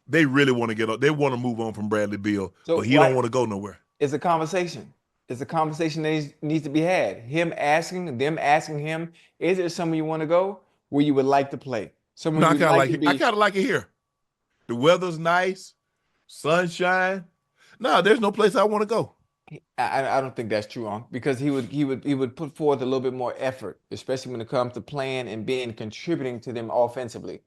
They really want to get up. They want to move on from Bradley Beal, but he don't want to go nowhere. It's a conversation. It's a conversation that needs to be had. Them asking him, is there somewhere you want to go where you would like to play? I kind of like it here. The weather's nice, sunshine. No, there's no place I want to go. I don't think that's true, because he would put forth a little bit more effort, especially when it comes to playing and contributing to them offensively.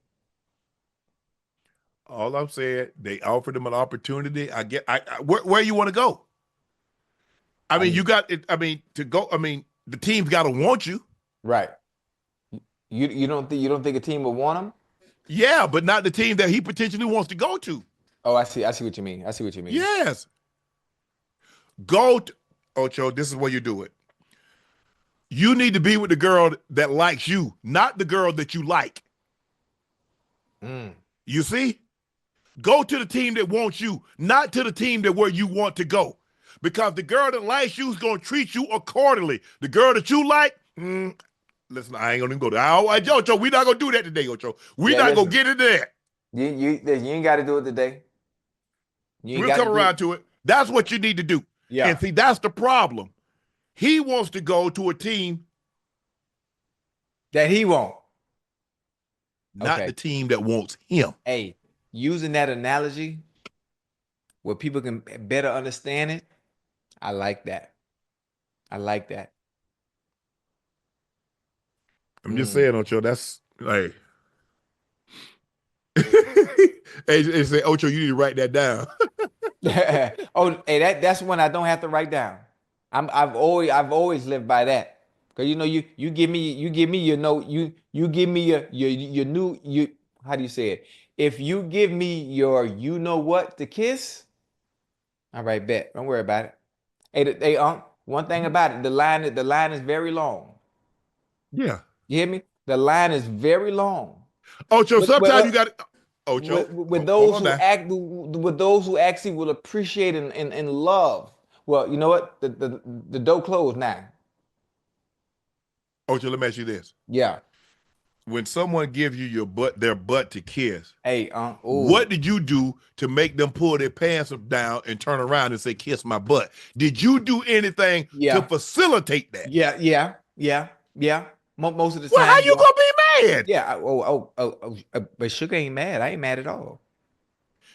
All I'm saying, they offered him an opportunity. Where you want to go? You got it. To go. The team's got to want you, right? You don't think a team would want him? Yeah, but not the team that he potentially wants to go to. Oh, I see what you mean. Yes. Go to Ocho. This is where you do it. You need to be with the girl that likes you, not the girl that you like. You see? Go to the team that wants you, not to the team where you want to go. Because the girl that likes you is going to treat you accordingly. The girl that you like, Listen, I ain't gonna even go there. Ocho, we're not gonna do that today, Ocho. We're not gonna get into that. You ain't got to do it today. We'll come around to it. That's what you need to do. Yeah. And see, that's the problem. He wants to go to a team that he won't. Not the team that wants him. Hey, using that analogy where people can better understand it, I like that. I like that. I'm just saying, Ocho, that's like hey, say, Ocho, you need to write that down. Oh, hey, that's one I don't have to write down. I've always lived by that. Cause you give me your note, you give me your new how do you say it? If you give me your you know what to kiss, all right, bet. Don't worry about it. Hey, one thing about it, the line is very long. Yeah. You hear me? The line is very long. Ocho, sometimes you got Ocho. With those who actually will appreciate and love. Well, you know what? The door closed now. Ocho, let me ask you this. Yeah. When someone gives you their butt to kiss, hey, what did you do to make them pull their pants down and turn around and say, kiss my butt? Did you do anything to facilitate that? Yeah. Most of the time. Well, how you gonna be mad? Yeah. But Sugar ain't mad. I ain't mad at all.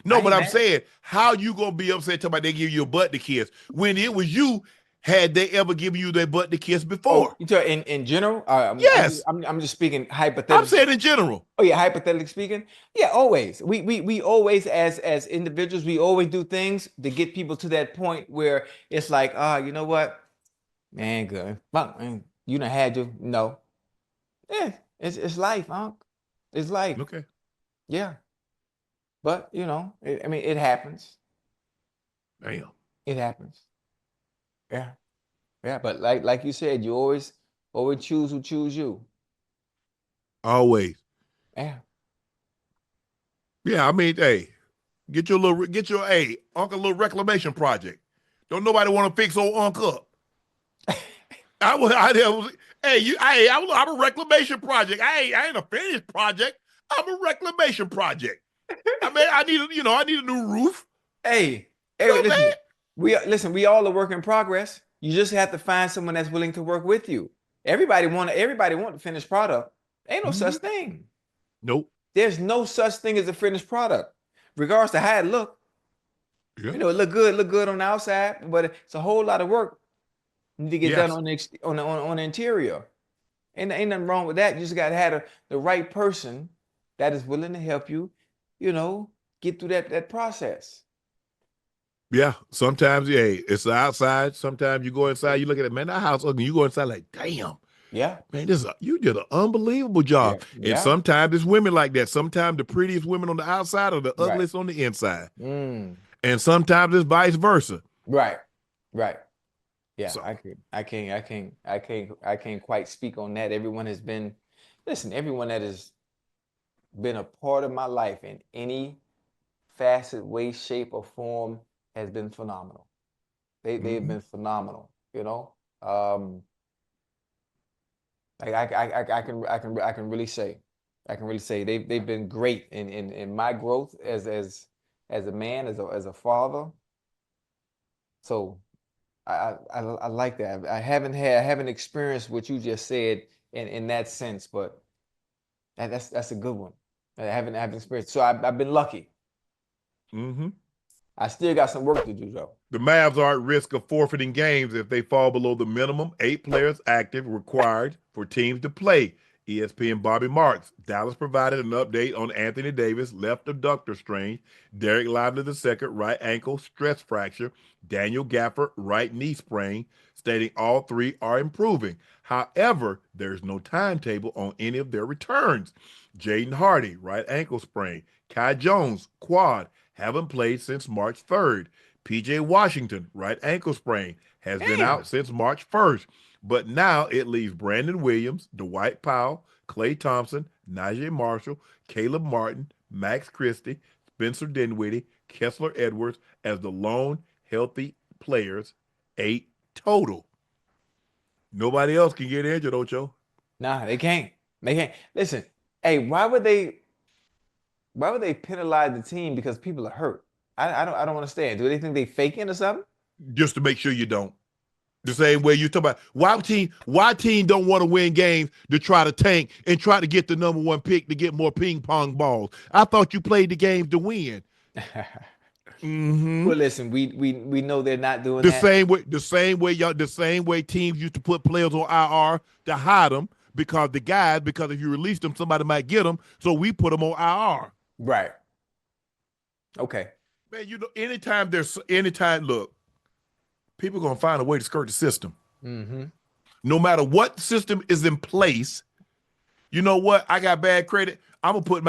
No, but I'm saying, how you gonna be upset talking about they give you a butt to kiss when it was you? Had they ever given you their butt to kiss before? Oh, you talk in general? Yes. I'm just speaking hypothetically. I'm saying in general. Oh yeah, hypothetically speaking. Yeah, always. We always as individuals, we always do things to get people to that point where it's like, you know what? Man, good. Fuck, man. You done had your no. Yeah, it's life, Unc. It's life. Okay. Yeah. But it happens. Damn. It happens. Yeah. Yeah. But like you said, you always choose who choose you. Always. Yeah. Yeah, I mean, hey, get your Unc a little reclamation project. Don't nobody want to fix old Unc up. I'm a reclamation project. I ain't a finished project. I'm a reclamation project. I mean, I need a new roof. Hey, listen, we all a work in progress. You just have to find someone that's willing to work with you. Everybody want the finished product. Ain't no such thing. Nope. There's no such thing as a finished product, regardless to how it look. Yeah. It look good on the outside, but it's a whole lot of work need to get done on the interior. Ain't nothing wrong with that. You just got to have the right person that is willing to help you, get through that process. Yeah, sometimes, it's the outside. Sometimes you go inside, you look at it, man, that house ugly. You go inside like, damn. Yeah. Man, you did an unbelievable job. Yeah. And sometimes it's women like that. Sometimes the prettiest women on the outside are the ugliest on the inside. And sometimes it's vice versa. Right. Yeah, So. I can't quite speak on that. Everyone that has been a part of my life in any facet, way, shape, or form has been phenomenal. They've been phenomenal, I can really say they've been great in my growth as a man, as a father. So I like that. I haven't experienced what you just said in that sense, but that's a good one. I haven't experienced. So I've been lucky. I still got some work to do, though. The Mavs are at risk of forfeiting games if they fall below the minimum 8 players active required for teams to play. ESPN Bobby Marks. Dallas provided an update on Anthony Davis, left abductor strain, Derek Lively II, right ankle stress fracture, Daniel Gafford, right knee sprain, stating all 3 are improving. However, there's no timetable on any of their returns. Jaden Hardy, right ankle sprain, Kai Jones, quad, haven't played since March 3rd. PJ Washington, right ankle sprain, has been out since March 1st. But now it leaves Brandon Williams, Dwight Powell, Klay Thompson, Najee Marshall, Caleb Martin, Max Christie, Spencer Dinwiddie, Kessler Edwards as the lone healthy players, 8 total. Nobody else can get injured, Ocho. Nah, they can't. They can't. Listen, hey, why would they penalize the team because people are hurt? I don't understand. Do they think they faking or something? Just to make sure you don't. The same way you talk about why team don't want to win games to try to tank and try to get the number one pick to get more ping pong balls. I thought you played the game to win. Well, listen, we know they're not doing The that. same way teams used to put players on IR to hide them because if you release them, somebody might get them. So we put them on IR. Right. Okay. Man, anytime look, people gonna find a way to skirt the system. No matter what system is in place, you know what? I got bad credit. I'm gonna put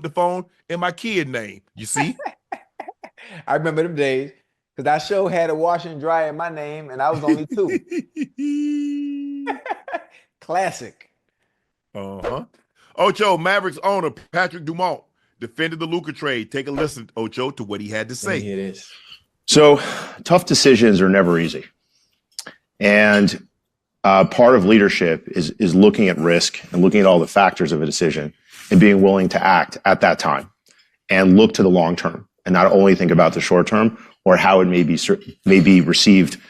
the phone in my kid name. You see? I remember them days because I sure had a washer and dryer in my name, and I was only 2. Classic. Ocho, Mavericks owner Patrick Dumont defended the Luka trade. Take a listen, Ocho, to what he had to say. Here it is. So tough decisions are never easy. And part of leadership is looking at risk and looking at all the factors of a decision and being willing to act at that time and look to the long term and not only think about the short term or how it may be received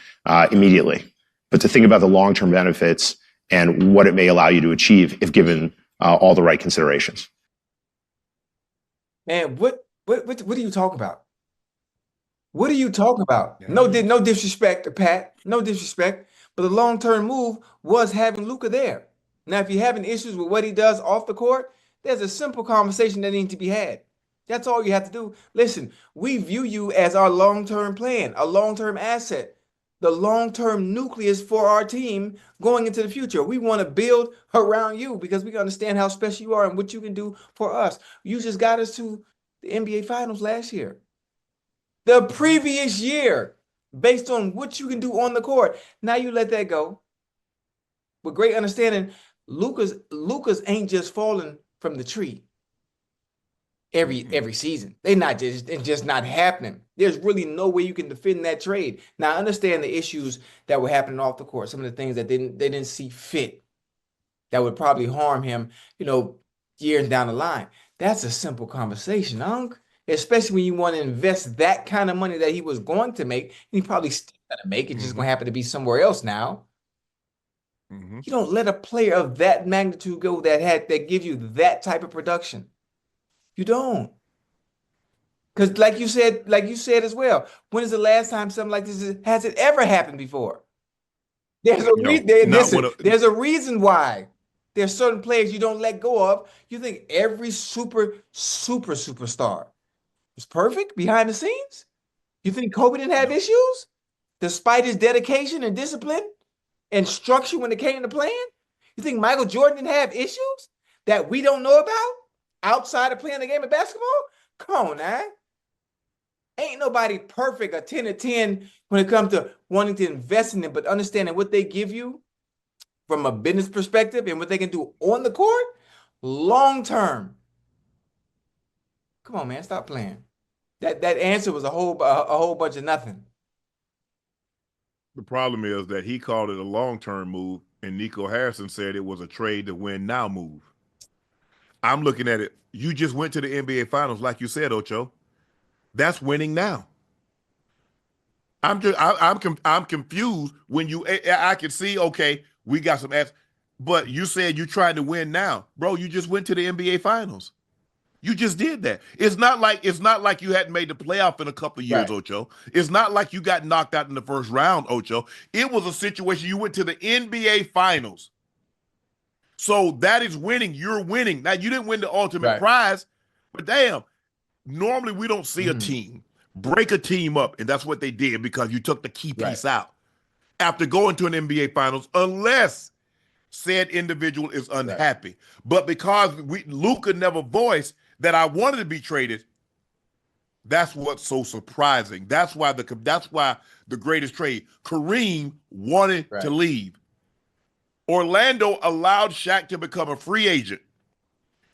immediately, but to think about the long-term benefits and what it may allow you to achieve if given all the right considerations. Man, what do you talk about? What are you talking about? No disrespect to Pat, no disrespect, but the long-term move was having Luka there. Now, if you're having issues with what he does off the court, there's a simple conversation that needs to be had. That's all you have to do. Listen, we view you as our long-term plan, a long-term asset, the long-term nucleus for our team going into the future. We want to build around you because we understand how special you are and what you can do for us. You just got us to the NBA Finals last year. The previous year, based on what you can do on the court. Now you let that go. With great understanding, Luka's ain't just falling from the tree every season. It's just not happening. There's really no way you can defend that trade. Now I understand the issues that were happening off the court, some of the things that they didn't see fit that would probably harm him, years down the line. That's a simple conversation, Unc. Especially when you want to invest that kind of money that he was going to make, and he probably still going to make. It's just going to happen to be somewhere else now. You don't let a player of that magnitude go that gives you that type of production. You don't. Because like you said as well, when is the last time something like this has it ever happened before? There's a reason why there's certain players you don't let go of. You think every superstar was perfect behind the scenes? You think Kobe didn't have issues despite his dedication and discipline and structure when it came to playing? You think Michael Jordan didn't have issues that we don't know about outside of playing the game of basketball? Come on, now. Ain't nobody perfect a 10 to 10 when it comes to wanting to invest in it, but understanding what they give you from a business perspective and what they can do on the court long term. Come on, man, stop playing. That answer was a whole bunch of nothing. The problem is that he called it a long-term move, and Nico Harrison said it was a trade to win now move. I'm looking at it. You just went to the NBA Finals, like you said, Ocho. That's winning now. I'm confused when I can see, okay, we got some ass, but you said you tried to win now. Bro, you just went to the NBA Finals. You just did that. It's not like you hadn't made the playoff in a couple of years, right. Ocho. It's not like you got knocked out in the first round, Ocho. It was a situation you went to the NBA Finals. So that is winning. You're winning. Now, you didn't win the ultimate prize, but damn, normally we don't see a team break a team up, and that's what they did because you took the key piece out after going to an NBA Finals, unless said individual is unhappy. Right. But because Luka never voiced that I wanted to be traded, that's what's so surprising. That's why the greatest trade. Kareem wanted to leave. Orlando allowed Shaq to become a free agent.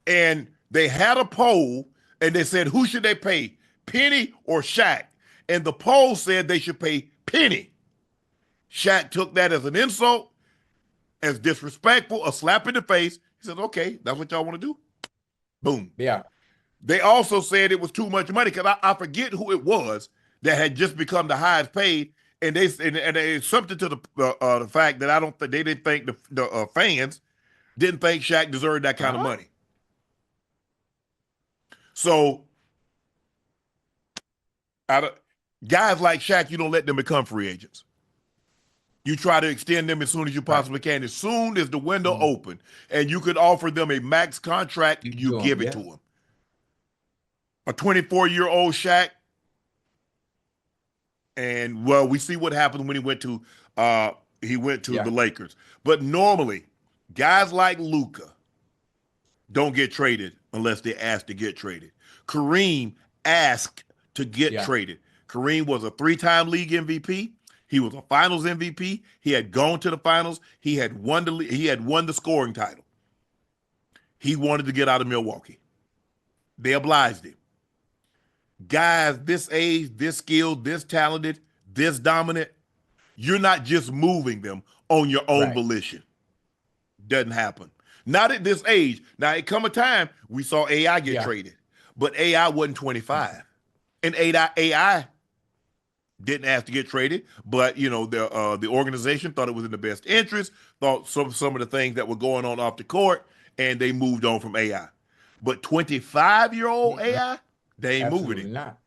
And they had a poll, and they said, who should they pay, Penny or Shaq? And the poll said they should pay Penny. Shaq took that as an insult, as disrespectful, a slap in the face. He says, okay, that's what y'all want to do? Boom. Yeah. They also said it was too much money because I forget who it was that had just become the highest paid, and they something to the fact that I don't think they didn't think the fans didn't think Shaq deserved that kind of money. So, guys like Shaq, you don't let them become free agents. You try to extend them as soon as you possibly can. As soon as the window open and you could offer them a max contract, you give it to them. A 24-year-old Shaq, and well, we see what happened when he went to the Lakers. But normally, guys like Luka don't get traded unless they ask to get traded. Kareem asked to get traded. Kareem was a 3-time league MVP. He was a finals MVP. He had gone to the finals. He had won the scoring title. He wanted to get out of Milwaukee. They obliged him. Guys this age, this skilled, this talented, this dominant, you're not just moving them on your own volition. Doesn't happen. Not at this age. Now, it come a time we saw AI get traded, but AI wasn't 25. And AI didn't ask to get traded, but you know the organization thought it was in the best interest, thought some of the things that were going on off the court, and they moved on from AI. But 25-year-old AI, they ain't moving it. Not.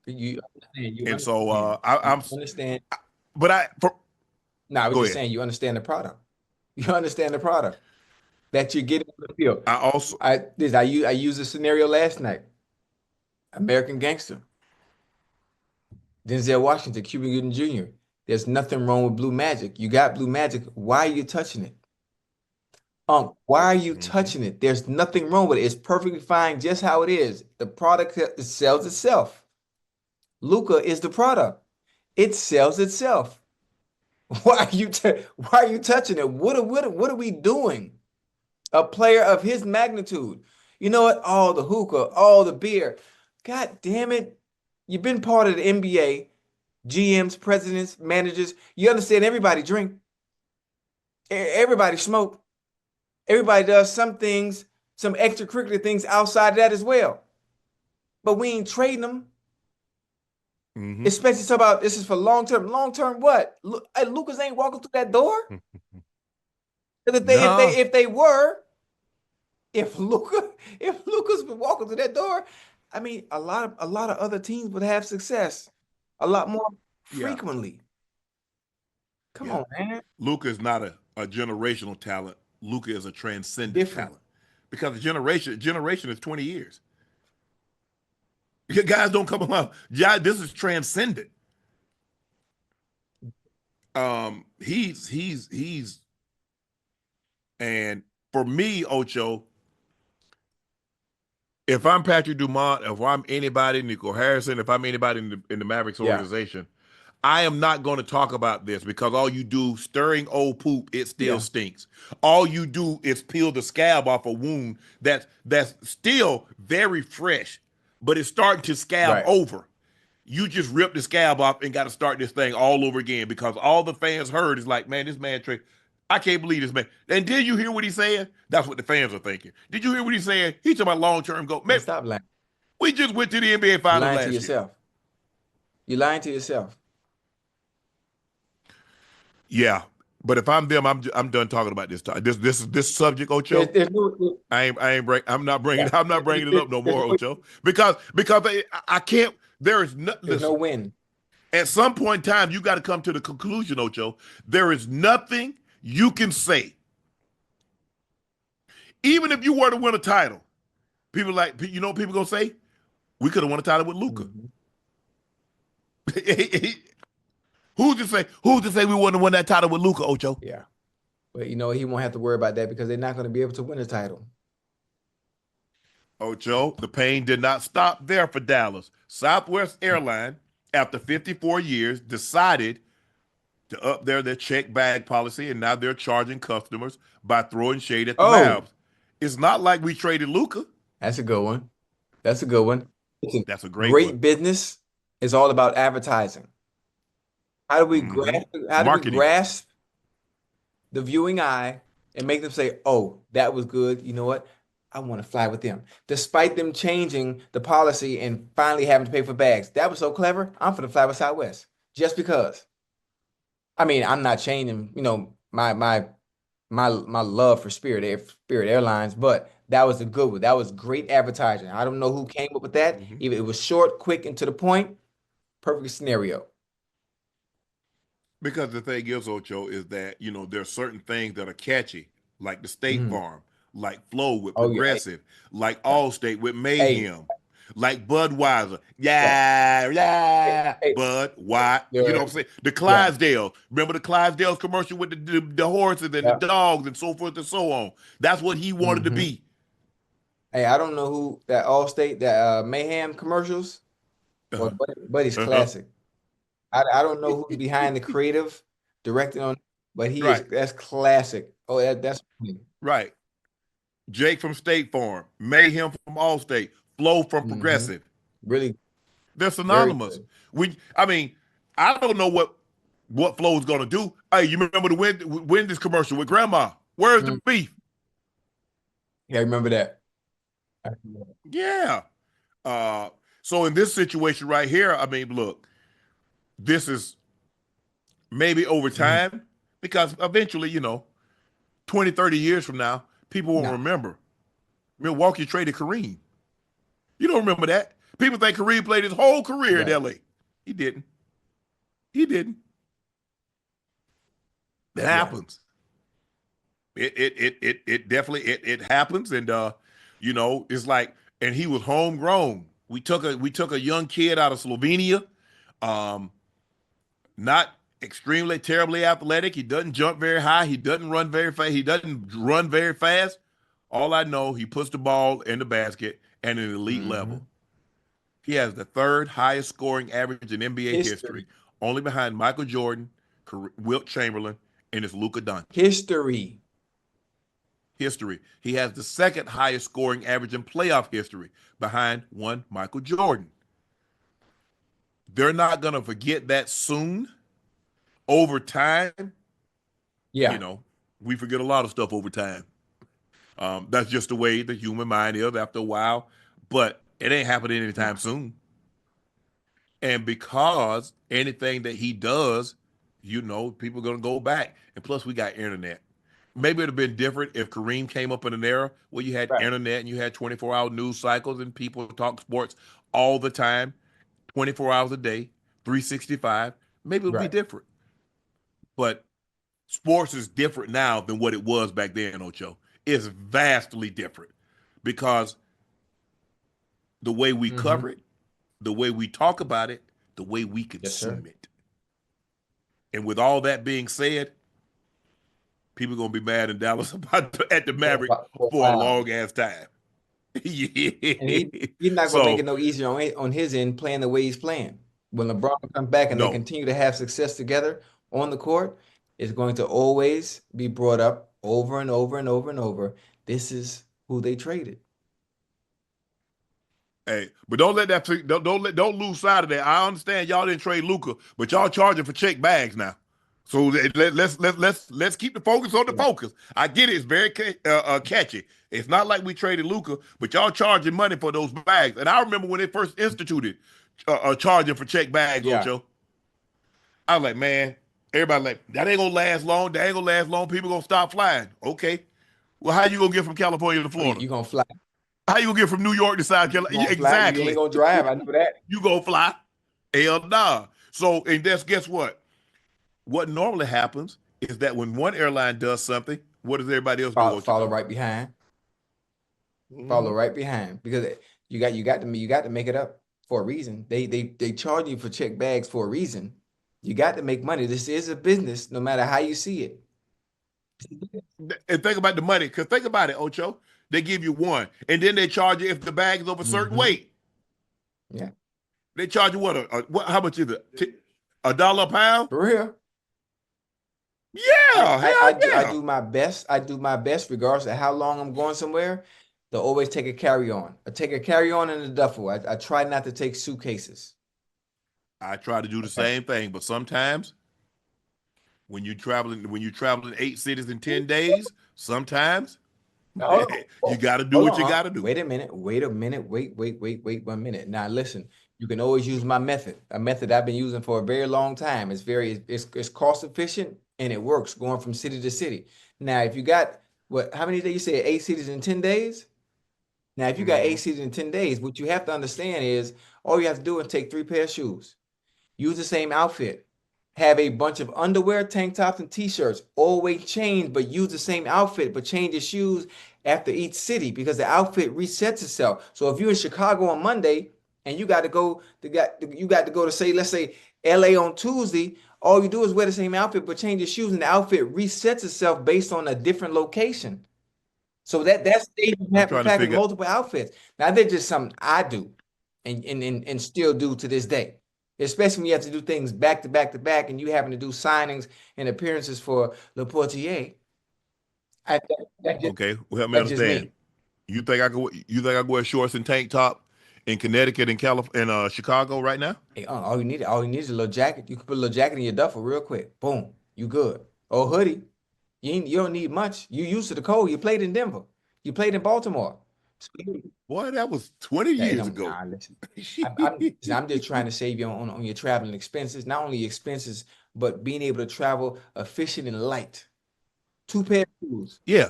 You understand? And so I'm understand. But I was just saying you understand the product. You understand the product that you're getting on the field. I used a scenario last night. American Gangster. Denzel Washington, Cuba Gooding Jr. There's nothing wrong with Blue Magic. You got Blue Magic. Why are you touching it? Unc, why are you touching it? There's nothing wrong with it. It's perfectly fine just how it is. The product sells itself. Luka is the product. It sells itself. Why are you touching it? What are we doing? A player of his magnitude. You know what? All the hookah, all the beer. God damn it. You've been part of the NBA, GMs, presidents, managers. You understand everybody drink. Everybody smoke. Everybody does some things, some extracurricular things outside of that as well. But we ain't trading them. Especially talk about this is for long term. Long term what? Lucas ain't walking through that door. If Lucas been walking through that door, I mean, a lot of other teams would have success a lot more frequently. Come on, man. Luka is not a generational talent. Luka is a transcendent talent because the generation is 20 years. You guys don't come along. This is transcendent. He's and for me, Ocho, if I'm Patrick Dumont, if I'm anybody, Nico Harrison, if I'm anybody in the Mavericks organization, I am not going to talk about this because all you do, stirring old poop, it still stinks. All you do is peel the scab off a wound that's still very fresh, but it's starting to scab over. You just rip the scab off and got to start this thing all over again because all the fans heard is like, man, this man, I can't believe this man. And did you hear what he said? That's what the fans are thinking. Did you hear what he said? He's talking about long-term goal. Man, stop lying. We just went to the NBA Finals last year. You're lying to yourself. You're lying to yourself. Yeah, but if I'm them, I'm done talking about this. This subject, Ocho. I'm not bringing it up no more, Ocho, because I can't. There's no win. At some point in time, you got to come to the conclusion, Ocho. There is nothing you can say, even if you were to win a title. People people gonna say, we could have won a title with Luka. Who's to say we wouldn't have won that title with Luka, Ocho? Yeah. But he won't have to worry about that because they're not going to be able to win a title. Ocho, the pain did not stop there for Dallas. Southwest Airlines, after 54 years, decided to up their check bag policy, and now they're charging customers by throwing shade at the Mavs. It's not like we traded Luka. That's a good one. That's a good one. That's a great one. Business is all about advertising. How do we grasp the viewing eye and make them say, "Oh, that was good. You know what? I want to fly with them." Despite them changing the policy and finally having to pay for bags. That was so clever. I'm for the fly with Southwest just because. I mean, I'm not changing, my love for Spirit Airlines, but that was a good one. That was great advertising. I don't know who came up with that. Even it was short, quick, and to the point. Perfect scenario. Because the thing is, Ocho, is that there's certain things that are catchy, like the State Farm, like Flow with Progressive, like Allstate with Mayhem, like Budweiser. Bud, why? You know what I'm saying? The Clydesdale. Remember the Clydesdales commercial with the horses and the dogs and so forth and so on. That's what he wanted to be. Hey, I don't know who that Allstate, that Mayhem commercials, but he's classic. I don't know who's behind the creative directing on, but that's classic. Oh, that's funny. Right. Jake from State Farm, Mayhem from Allstate, Flow from Progressive. Really, they're synonymous. I don't know what Flow is gonna do. Hey, you remember the Wendy's commercial with Grandma? Where's the beef? Yeah, I remember that. Yeah. So in this situation right here, look. This is maybe over time because eventually, 20, 30 years from now, people won't remember. Milwaukee traded Kareem. You don't remember that. People think Kareem played his whole career in LA. He didn't. It happens. It definitely it happens. And it's like, and he was homegrown. We took a young kid out of Slovenia. Not extremely terribly athletic. He doesn't jump very high. He doesn't run very fast. All I know, he puts the ball in the basket at an elite level. He has the third highest scoring average in NBA history, only behind Michael Jordan, Wilt Chamberlain, and it's Luka Doncic. History. He has the second highest scoring average in playoff history, behind one Michael Jordan. They're not going to forget that soon. Over time, we forget a lot of stuff over time. That's just the way the human mind is after a while. But it ain't happening anytime soon. And because anything that he does, people are going to go back. And plus, we got internet. Maybe it would have been different if Kareem came up in an era where you had internet and you had 24-hour news cycles and people talk sports all the time. 24 hours a day, 365, maybe it'll be different. But sports is different now than what it was back then, Ocho. It's vastly different because the way we cover it, the way we talk about it, the way we consume it. And with all that being said, people are going to be mad in Dallas at the Mavericks for a long ass time. And he's not going to make it no easier on his end playing the way he's playing. When LeBron comes back and they continue to have success together on the court, it's going to always be brought up over and over and over and over. This is who they traded. Hey, but don't lose sight of that. I understand y'all didn't trade Luka, but y'all charging for check bags now. So let's keep the focus on the focus. I get it; it's very catchy. It's not like we traded Luka, but y'all charging money for those bags. And I remember when they first instituted charging for check bags, Ocho. I was like, man, everybody like that ain't gonna last long. That ain't gonna last long. People gonna stop flying. Okay, well, how you gonna get from California to Florida? You gonna fly? How you gonna get from New York to South Carolina? Exactly. You ain't gonna drive. I know that. You gonna fly? Hell nah. So, and guess what? What normally happens is that when one airline does something, what does everybody else do? Follow right behind. Follow right behind, because you got to make it up for a reason. They charge you for check bags for a reason. You got to make money. This is a business, no matter how you see it. And think about the money, because think about it, Ocho. They give you one, and then they charge you if the bag is of a certain weight. Yeah. They charge you what? How much is it? $1 a pound? For real. Yeah, I do my best. I do my best, regardless of how long I'm going somewhere, to always take a carry-on. I take a carry-on in a duffel. I try not to take suitcases. I try to do the same thing, but sometimes When you're traveling 8 cities in 10 days, sometimes No, you got to do hold what you on. got to do. Wait a minute. Wait 1 minute. Now listen, you can always use my method, a method I've been using for a very long time. It's cost efficient and it works going from city to city. Now, if you got how many days you said 8 cities in 10 days? Now, if you got 8 cities in 10 days, what you have to understand is all you have to do is take 3 pairs of shoes, use the same outfit, have a bunch of underwear, tank tops, and t-shirts, always change, but use the same outfit, but change your shoes after each city because the outfit resets itself. So if you're in Chicago on Monday and you got to go to say, let's say LA on Tuesday, all you do is wear the same outfit, but change your shoes, and the outfit resets itself based on a different location. So that's packing multiple outfits. Now that's just something I do and still do to this day. Especially when you have to do things back to back to back and you having to do signings and appearances for Le Portier. Okay, well, help me understand. You think I could wear shorts and tank top in Connecticut and California and Chicago right now? Hey, all you need is a little jacket. You can put a little jacket in your duffel real quick. Boom, you good. Or hoodie. You don't need much. You used to the cold. You played in Denver. You played in Baltimore. Boy, that was 20 years ago. Nah, listen. I'm just trying to save you on your traveling expenses. Not only expenses, but being able to travel efficient and light. 2 pairs of shoes. Yeah.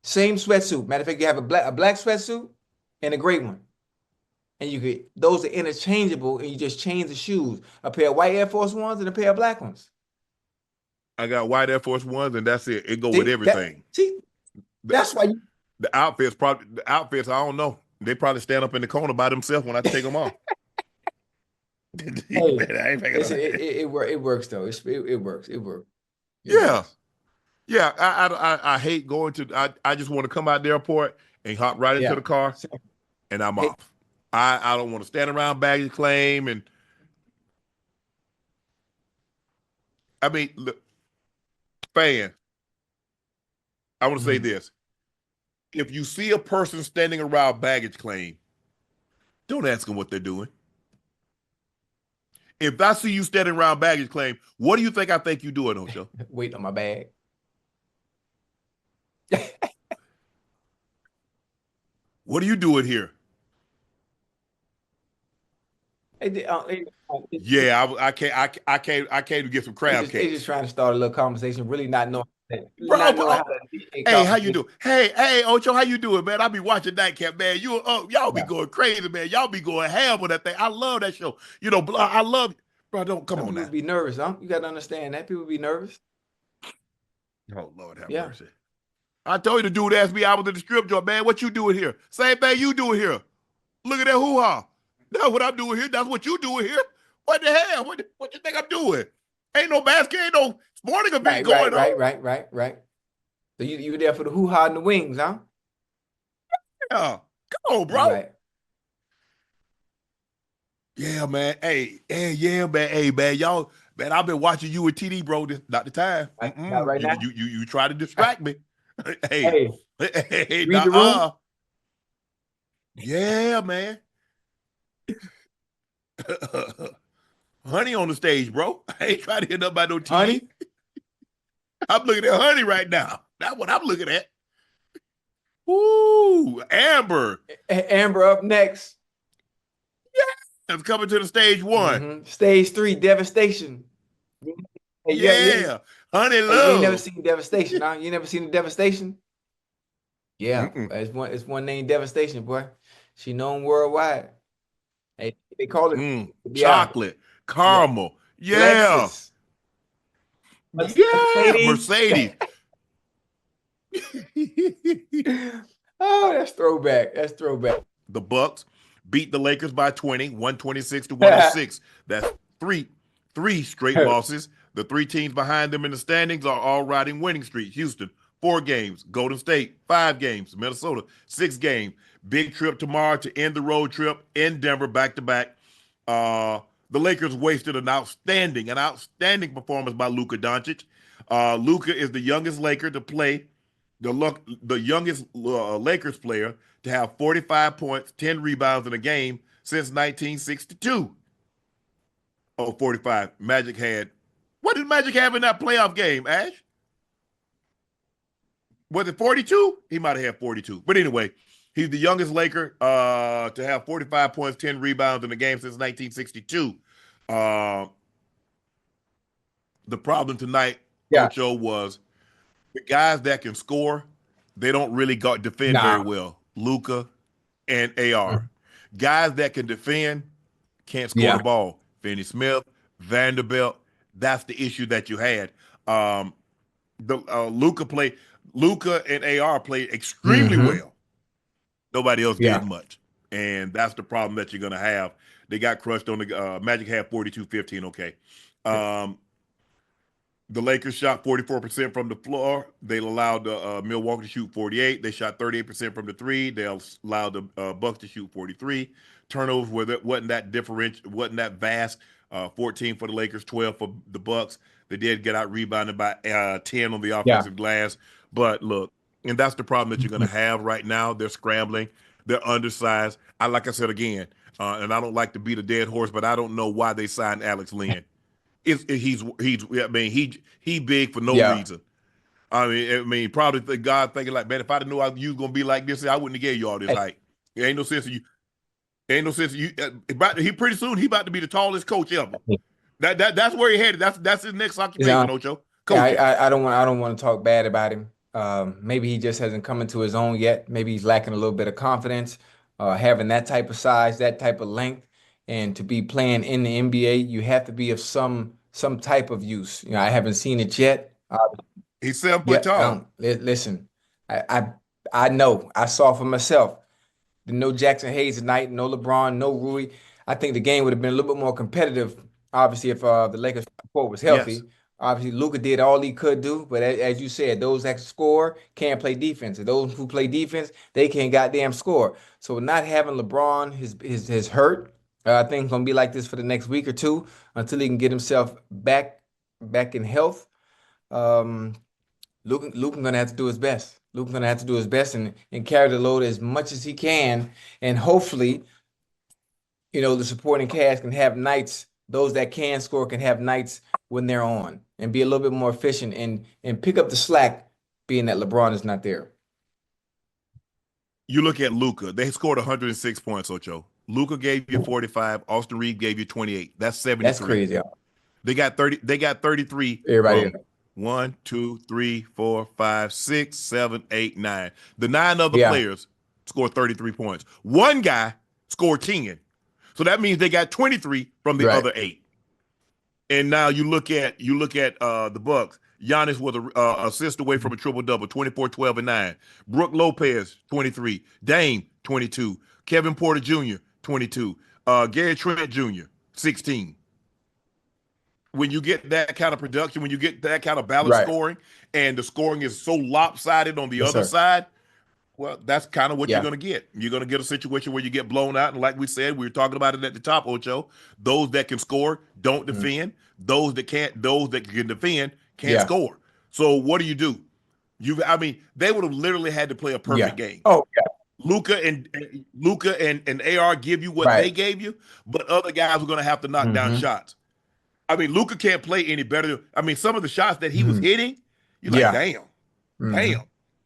Same sweatsuit. Matter of fact, you have a black sweatsuit and a gray one. And those are interchangeable, and you just change the shoes. A pair of white Air Force Ones and a pair of black ones. I got white Air Force Ones, and that's it. It go with everything. That's why the outfits, I don't know. They probably stand up in the corner by themselves when I take them off. Hey, it works though. It works. Yeah. I hate going to. I just want to come out the airport and hop right into the car, and I'm off. I don't want to stand around baggage claim, and I mean, look, fan. I want to say this. If you see a person standing around baggage claim, don't ask them what they're doing. If I see you standing around baggage claim, what do you think I think you're doing, Ocho? Wait on my bag. What are you doing here? Yeah, I came to get some crab cakes. They just trying to start a little conversation, really not knowing. Hey, how you doing? Hey, Ocho, how you doing, man? I be watching Nightcap, man. Y'all be going crazy, man. Y'all be going ham with that thing. I love that show. I love, bro. Don't come on now. People be nervous, huh? You got to understand that people be nervous. Oh Lord, have mercy. I told you the dude asked me. I was at the strip joint, man. What you doing here? Same thing you doing here. Look at that hoo-ha. That's what I'm doing here. That's what you doing here. What the hell? What you think I'm doing? Ain't no basket, ain't no sporting event going on. Right. So you there for the hoo-ha and the wings, huh? Yeah. Come on, bro. Right. Yeah, man. Hey, man. Hey, man, y'all, man, I've been watching you and TD, bro. This not the time. Not right now. You try to distract me. Hey, read the room. Yeah, man. Honey on the stage, bro. I ain't trying to hit up by no TV. Honey? I'm looking at Honey right now. That's what I'm looking at. Ooh, Amber. Amber up next. Yeah, it's coming to the stage 1. Stage 3, devastation. Yeah. Honey love. You ain't never seen devastation, huh? You never seen the devastation? Yeah, it's one named Devastation, boy. She known worldwide. Hey, they call it chocolate, caramel. Yeah. Mercedes. Oh, that's throwback. The Bucks beat the Lakers by 20, 126-106. That's three straight losses. The 3 teams behind them in the standings are all riding winning streak. Houston, 4 games. Golden State, 5 games. Minnesota, 6 games. Big trip tomorrow to end the road trip in Denver back-to-back. The Lakers wasted an outstanding performance by Luka Doncic. Luka is the youngest Laker to play, the youngest Lakers player to have 45 points, 10 rebounds in a game since 1962. Oh, 45. Magic had What did Magic have in that playoff game, Ash? Was it 42? He might have had 42. But anyway, he's the youngest Laker to have 45 points, 10 rebounds in the game since 1962. The problem tonight, Ocho, was the guys that can score, they don't really defend very well. Luka and AR. Guys that can defend can't score the ball. Finney Smith, Vanderbilt, that's the issue that you had. Luka and AR played extremely well. Nobody else did much. And that's the problem that you're going to have. They got crushed on the Magic had 42-15, okay. The Lakers shot 44% from the floor. They allowed Milwaukee to shoot 48. They shot 38% from the three. They allowed the Bucks to shoot 43. Turnovers wasn't that vast. 14 for the Lakers, 12 for the Bucks. They did get out rebounded by 10 on the offensive glass. But look, and that's the problem that you're going to have right now. They're scrambling. They're undersized. Like I said again, and I don't like to beat a dead horse, but I don't know why they signed Alex Len. He's big for no reason. I mean, probably the God thinking like, man, if I'd known you was gonna be like this, I wouldn't have gave you all this height. There ain't no sense of you. Ain't no sense of you. He pretty soon he about to be the tallest coach ever. That's where he headed. That's his next occupation, Ocho. I don't want to talk bad about him. Maybe he just hasn't come into his own yet. Maybe he's lacking a little bit of confidence. Having that type of size, that type of length. And to be playing in the NBA, you have to be of some type of use. I haven't seen it yet. He's 7 foot tall. Listen, I know. I saw for myself. No Jackson Hayes tonight, no LeBron, no Rui. I think the game would have been a little bit more competitive, obviously, if the Lakers support was healthy. Yes. Obviously, Luka did all he could do, but as you said, those that score can't play defense. And those who play defense, they can't goddamn score. So not having LeBron his hurt. I think it's going to be like this for the next week or two until he can get himself back in health. Luka's going to have to do his best. Luka's going to have to do his best and carry the load as much as he can. And hopefully, the supporting cast can have nights. Those that can score can have nights when they're on and be a little bit more efficient and pick up the slack, being that LeBron is not there. You look at Luka. They scored 106 points, Ocho. Luka gave you 45. Austin Reeves gave you 28. That's 73. That's crazy. They got 30. They got 33. Everybody. 1, 2, 3, 4, 5, 6, 7, 8, 9. The 9 other players scored 33 points. One guy scored 10. So that means they got 23 from the other 8. And now you look at the Bucks. Giannis was an assist away from a triple-double, 24, 12, and 9. Brook Lopez, 23. Dame, 22. Kevin Porter Jr., 22. Gary Trent Jr., 16. When you get that kind of production, when you get that kind of balanced scoring, and the scoring is so lopsided on the other side, well, that's kind of what you're going to get. You're going to get a situation where you get blown out. And like we said, we were talking about it at the top, Ocho. Those that can score don't defend. Those that can defend can't score. So what do? They would have literally had to play a perfect game. Oh, yeah. Luka and AR give you what they gave you, but other guys are going to have to knock down shots. Luka can't play any better. Some of the shots that he was hitting, you're like, damn.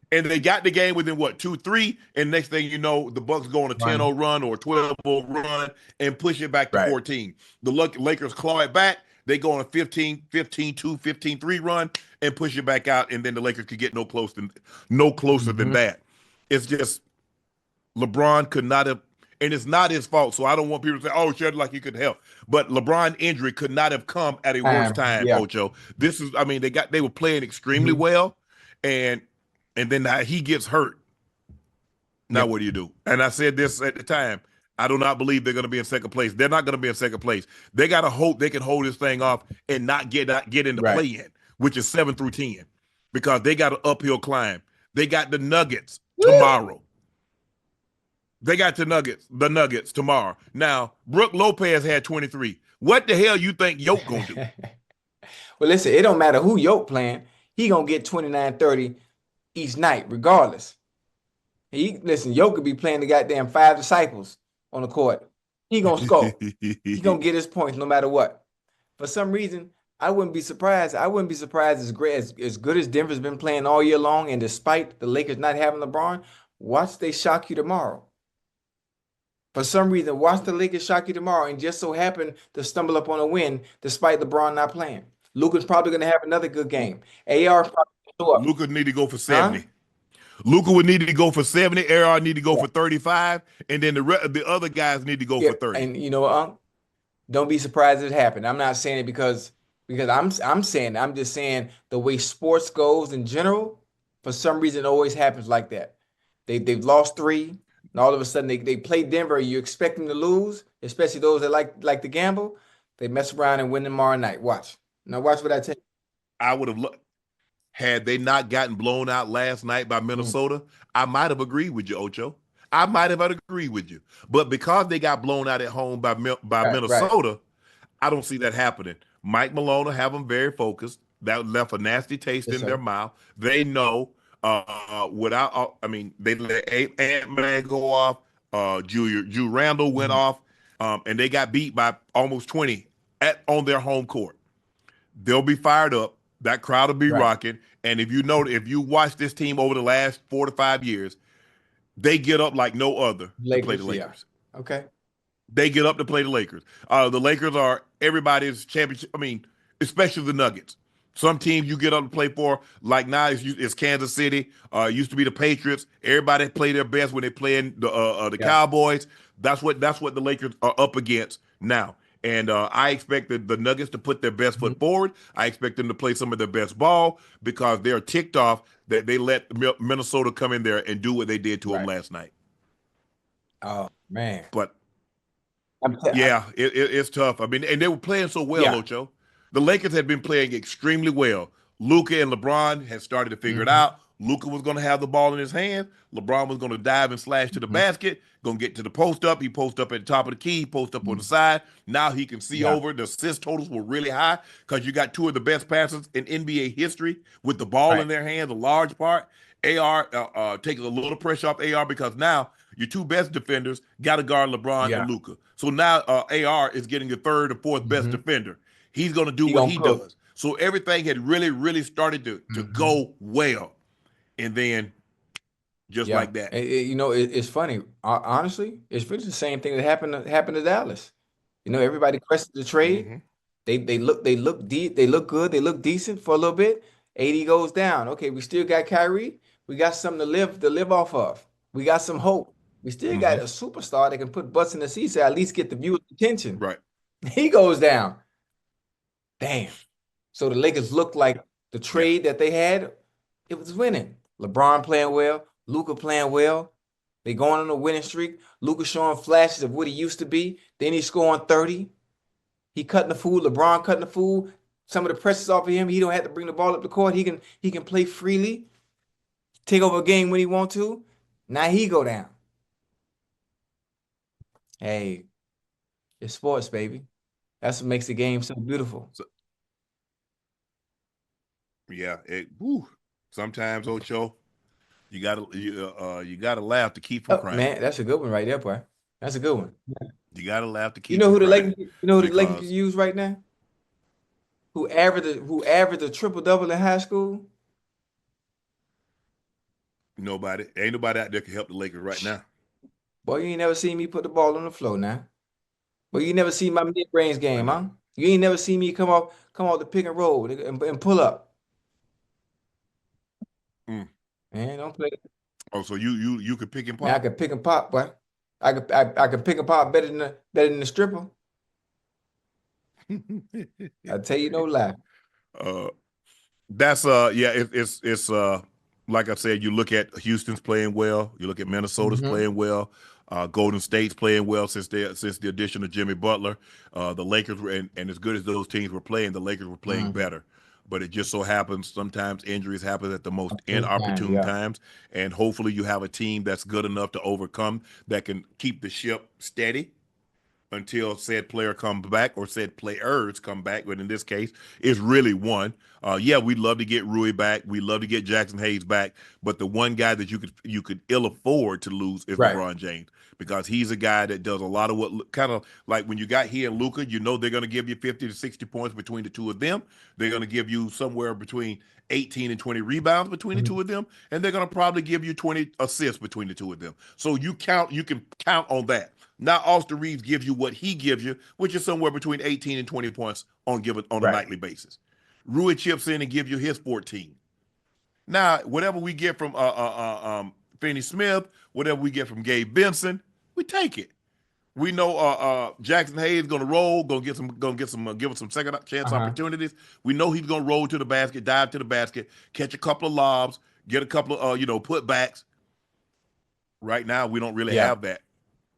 And they got the game within 2-3, and next thing you know, the Bucks go on a 10-0 run or a 12-0 run and push it back to 14. The Lakers claw it back. They go on a 15-2, 15-3 run and push it back out, and then the Lakers could get no closer than that. It's just LeBron could not have, and it's not his fault. So I don't want people to say, "Oh, Chad, like he could help." But LeBron injury could not have come at a worse time, Ocho. This is, they were playing extremely well, and then he gets hurt. Now what do you do? And I said this at the time. I do not believe they're going to be in second place. They're not going to be in second place. They got to hope they can hold this thing off and not get into play-in, which is 7 through 10, because they got an uphill climb. They got the Nuggets tomorrow. They got the Nuggets tomorrow. Now, Brook Lopez had 23. What the hell you think Yoke going to do? Well, listen, it don't matter who Yoke playing. He going to get 29, 30 each night, regardless. Yoke could be playing the goddamn 5 disciples on the court. He going to score. He going to get his points no matter what. For some reason, I wouldn't be surprised. I wouldn't be surprised as good as Denver's been playing all year long, and despite the Lakers not having LeBron, watch they shock you tomorrow. For some reason, watch the Lakers shock you tomorrow, and just so happen to stumble up on a win despite LeBron not playing. Luka's probably going to have another good game. AR probably show up. Luka need to go for 70. Luka would need to go for 70. AR need to go for 35, and then the other guys need to go for 30. And you know what, don't be surprised if it happened. I'm not saying it because I'm saying I'm just saying the way sports goes in general. For some reason, it always happens like that. They've lost 3, and all of a sudden they play Denver. You expect them to lose, especially those that like to gamble. They mess around and win tomorrow night. Watch. Now watch what I tell you. I would have had they not gotten blown out last night by Minnesota. I might have agreed with you, Ocho. I might have agreed with you, but because they got blown out at home by Minnesota, I don't see that happening. Mike Malone will have them very focused. That left a nasty taste in their mouth. They know they let Ant-Man go off. Drew Randall went off, and they got beat by almost 20 on their home court. They'll be fired up. That crowd will be rocking. And if you watch this team over the last 4 to 5 years, they get up like no other to play the Lakers. Yeah. Okay. They get up to play the Lakers. The Lakers are everybody's championship. I mean, especially the Nuggets. Some teams you get up to play for, like now it's Kansas City. Used to be the Patriots. Everybody play their best when they play in the Cowboys. That's what the Lakers are up against now. And I expect the Nuggets to put their best foot forward. I expect them to play some of their best ball because they're ticked off that they let Minnesota come in there and do what they did to them last night. Oh, man. But it's tough. I mean, and they were playing so well, Ocho. The Lakers had been playing extremely well. Luka and LeBron had started to figure it out. Luka was going to have the ball in his hand. LeBron was going to dive and slash to the basket, going to get to the post up. He post up at the top of the key, post up on the side. Now he can see over. The assist totals were really high because you got 2 of the best passers in NBA history with the ball in their hands, a large part. AR takes a little pressure off AR because now your 2 best defenders got to guard LeBron and Luka. So now AR is getting the 3rd or 4th best defender. He's going to do what he does. So everything had really, really started to go well. And then just like that. It's funny. Honestly, it's really the same thing that happened to Dallas. Everybody questioned the trade. They look good. They look decent for a little bit. AD goes down. Okay, we still got Kyrie. We got something to live off of. We got some hope. We still got a superstar that can put butts in the seats to at least get the viewer's attention. Right. He goes down. Damn. So the Lakers looked like the trade that they had, it was winning. LeBron playing well, Luka playing well. They going on a winning streak. Luka showing flashes of what he used to be. Then he's scoring 30. He cutting the fool. LeBron cutting the fool. Some of the pressure's off of him. He don't have to bring the ball up the court. He can play freely. Take over a game when he want to. Now he go down. Hey, it's sports, baby. That's what makes the game so beautiful. Sometimes, Ocho, you gotta laugh to keep from crying. Man, that's a good one right there, boy. That's a good one. You gotta laugh to keep. You know who the Lakers use right now? Who averaged a triple-double in high school? Nobody. Ain't nobody out there can help the Lakers right now. Boy, you ain't never seen me put the ball on the floor now. Boy, you never seen my mid-range game, huh? You ain't never seen me come off the pick and roll and pull up. Man, don't play. Oh, so you could pick and pop? Man, I could pick and pop, boy. I could pick and pop better than the stripper. I tell you no lie. That's it's like I said, you look at Houston's playing well, you look at Minnesota's playing well, Golden State's playing well since the addition of Jimmy Butler. The Lakers were and as good as those teams were playing, the Lakers were playing better. But it just so happens sometimes injuries happen at the most inopportune times, and hopefully you have a team that's good enough to overcome that can keep the ship steady. until said player comes back or said players come back. But in this case, it's really one. Yeah, we'd love to get Rui back. We'd love to get Jackson Hayes back. But the one guy that you could ill afford to lose is LeBron James, because he's a guy that does a lot of what, kind of like when you got here and Luka, you know they're going to give you 50 to 60 points between the two of them. They're going to give you somewhere between 18 and 20 rebounds between the two of them, and they're going to probably give you 20 assists between the two of them. So you can count on that. Now Austin Reeves gives you what he gives you, which is somewhere between 18 and 20 points on a nightly basis. Rui chips in and gives you his 14. Now, whatever we get from Finney Smith, whatever we get from Gabe Benson, we take it. We know Jackson Hayes is going to roll, give us some second chance opportunities. We know he's going to roll to the basket, dive to the basket, catch a couple of lobs, get a couple of putbacks. Right now, we don't really have that.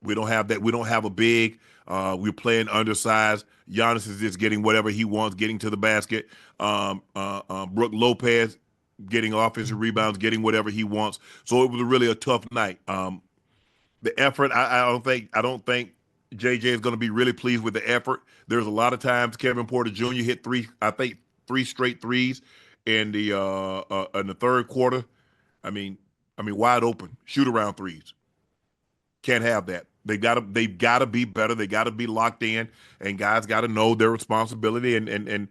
We don't have that. We don't have a big. We're playing undersized. Giannis is just getting whatever he wants, getting to the basket. Brook Lopez getting offensive rebounds, getting whatever he wants. So it was really a tough night. The effort, I don't think JJ is going to be really pleased with the effort. There's a lot of times Kevin Porter Jr. hit three straight threes in the third quarter. I mean wide open shoot around threes. Can't have that. They've got to be better. They got to be locked in, and guys got to know their responsibility and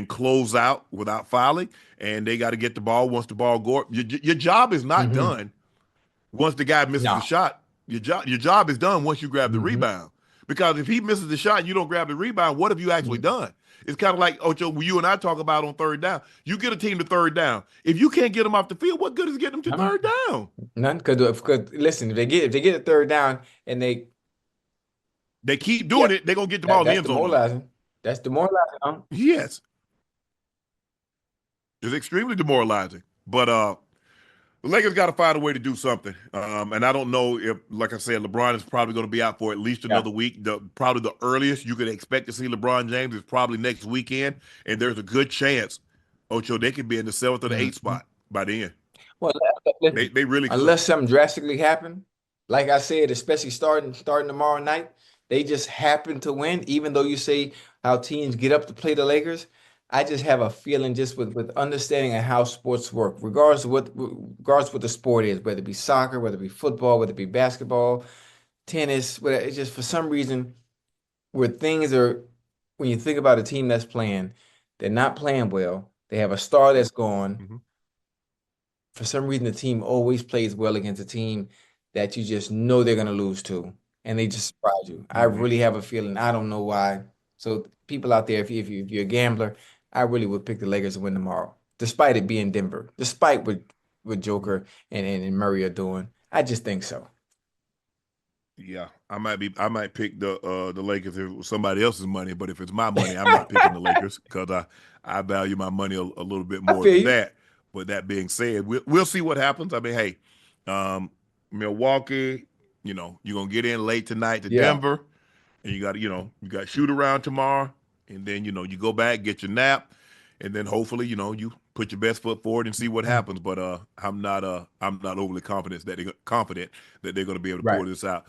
close out without fouling. And they got to get the ball once the ball goes. Your job is not done once the guy misses the shot. Your job is done once you grab the rebound. Because if he misses the shot and you don't grab the rebound, what have you actually done? It's kind of like, Ocho, you and I talk about on third down. You get a team to third down. If you can't get them off the field, what good is getting them to third down? None. Because listen, if they get a third down and they keep doing it, they're going to get the ball in the end zone. That's demoralizing. Huh? Yes. It's extremely demoralizing. But the Lakers got to find a way to do something. And I don't know if, like I said, LeBron is probably going to be out for at least another week. Probably the earliest you could expect to see LeBron James is probably next weekend. And there's a good chance, Ocho, they could be in the 7th or the 8th spot by then. Well, they really could. Unless something drastically happened, like I said, especially starting tomorrow night, they just happen to win. Even though you say how teams get up to play the Lakers, I just have a feeling, just with understanding of how sports work, regardless of what the sport is, whether it be soccer, whether it be football, whether it be basketball, tennis, whatever. It's just for some reason where things are, when you think about a team that's playing, they're not playing well. They have a star that's gone. For some reason, the team always plays well against a team that you just know they're going to lose to, and they just surprise you. I really have a feeling. I don't know why. So people out there, if you're a gambler, I really would pick the Lakers to win tomorrow, despite it being Denver, despite what Joker and Murray are doing. I just think so. Yeah, I might pick the Lakers if it was somebody else's money, but if it's my money, I'm not picking the Lakers because I value my money a little bit more than that. But that being said, we'll see what happens. I mean, hey, Milwaukee, you're gonna get in late tonight to Denver, and you got shoot around tomorrow. And then, you go back, get your nap, and then hopefully, you put your best foot forward and see what happens. But I'm not overly confident that they're going to be able to pull this out.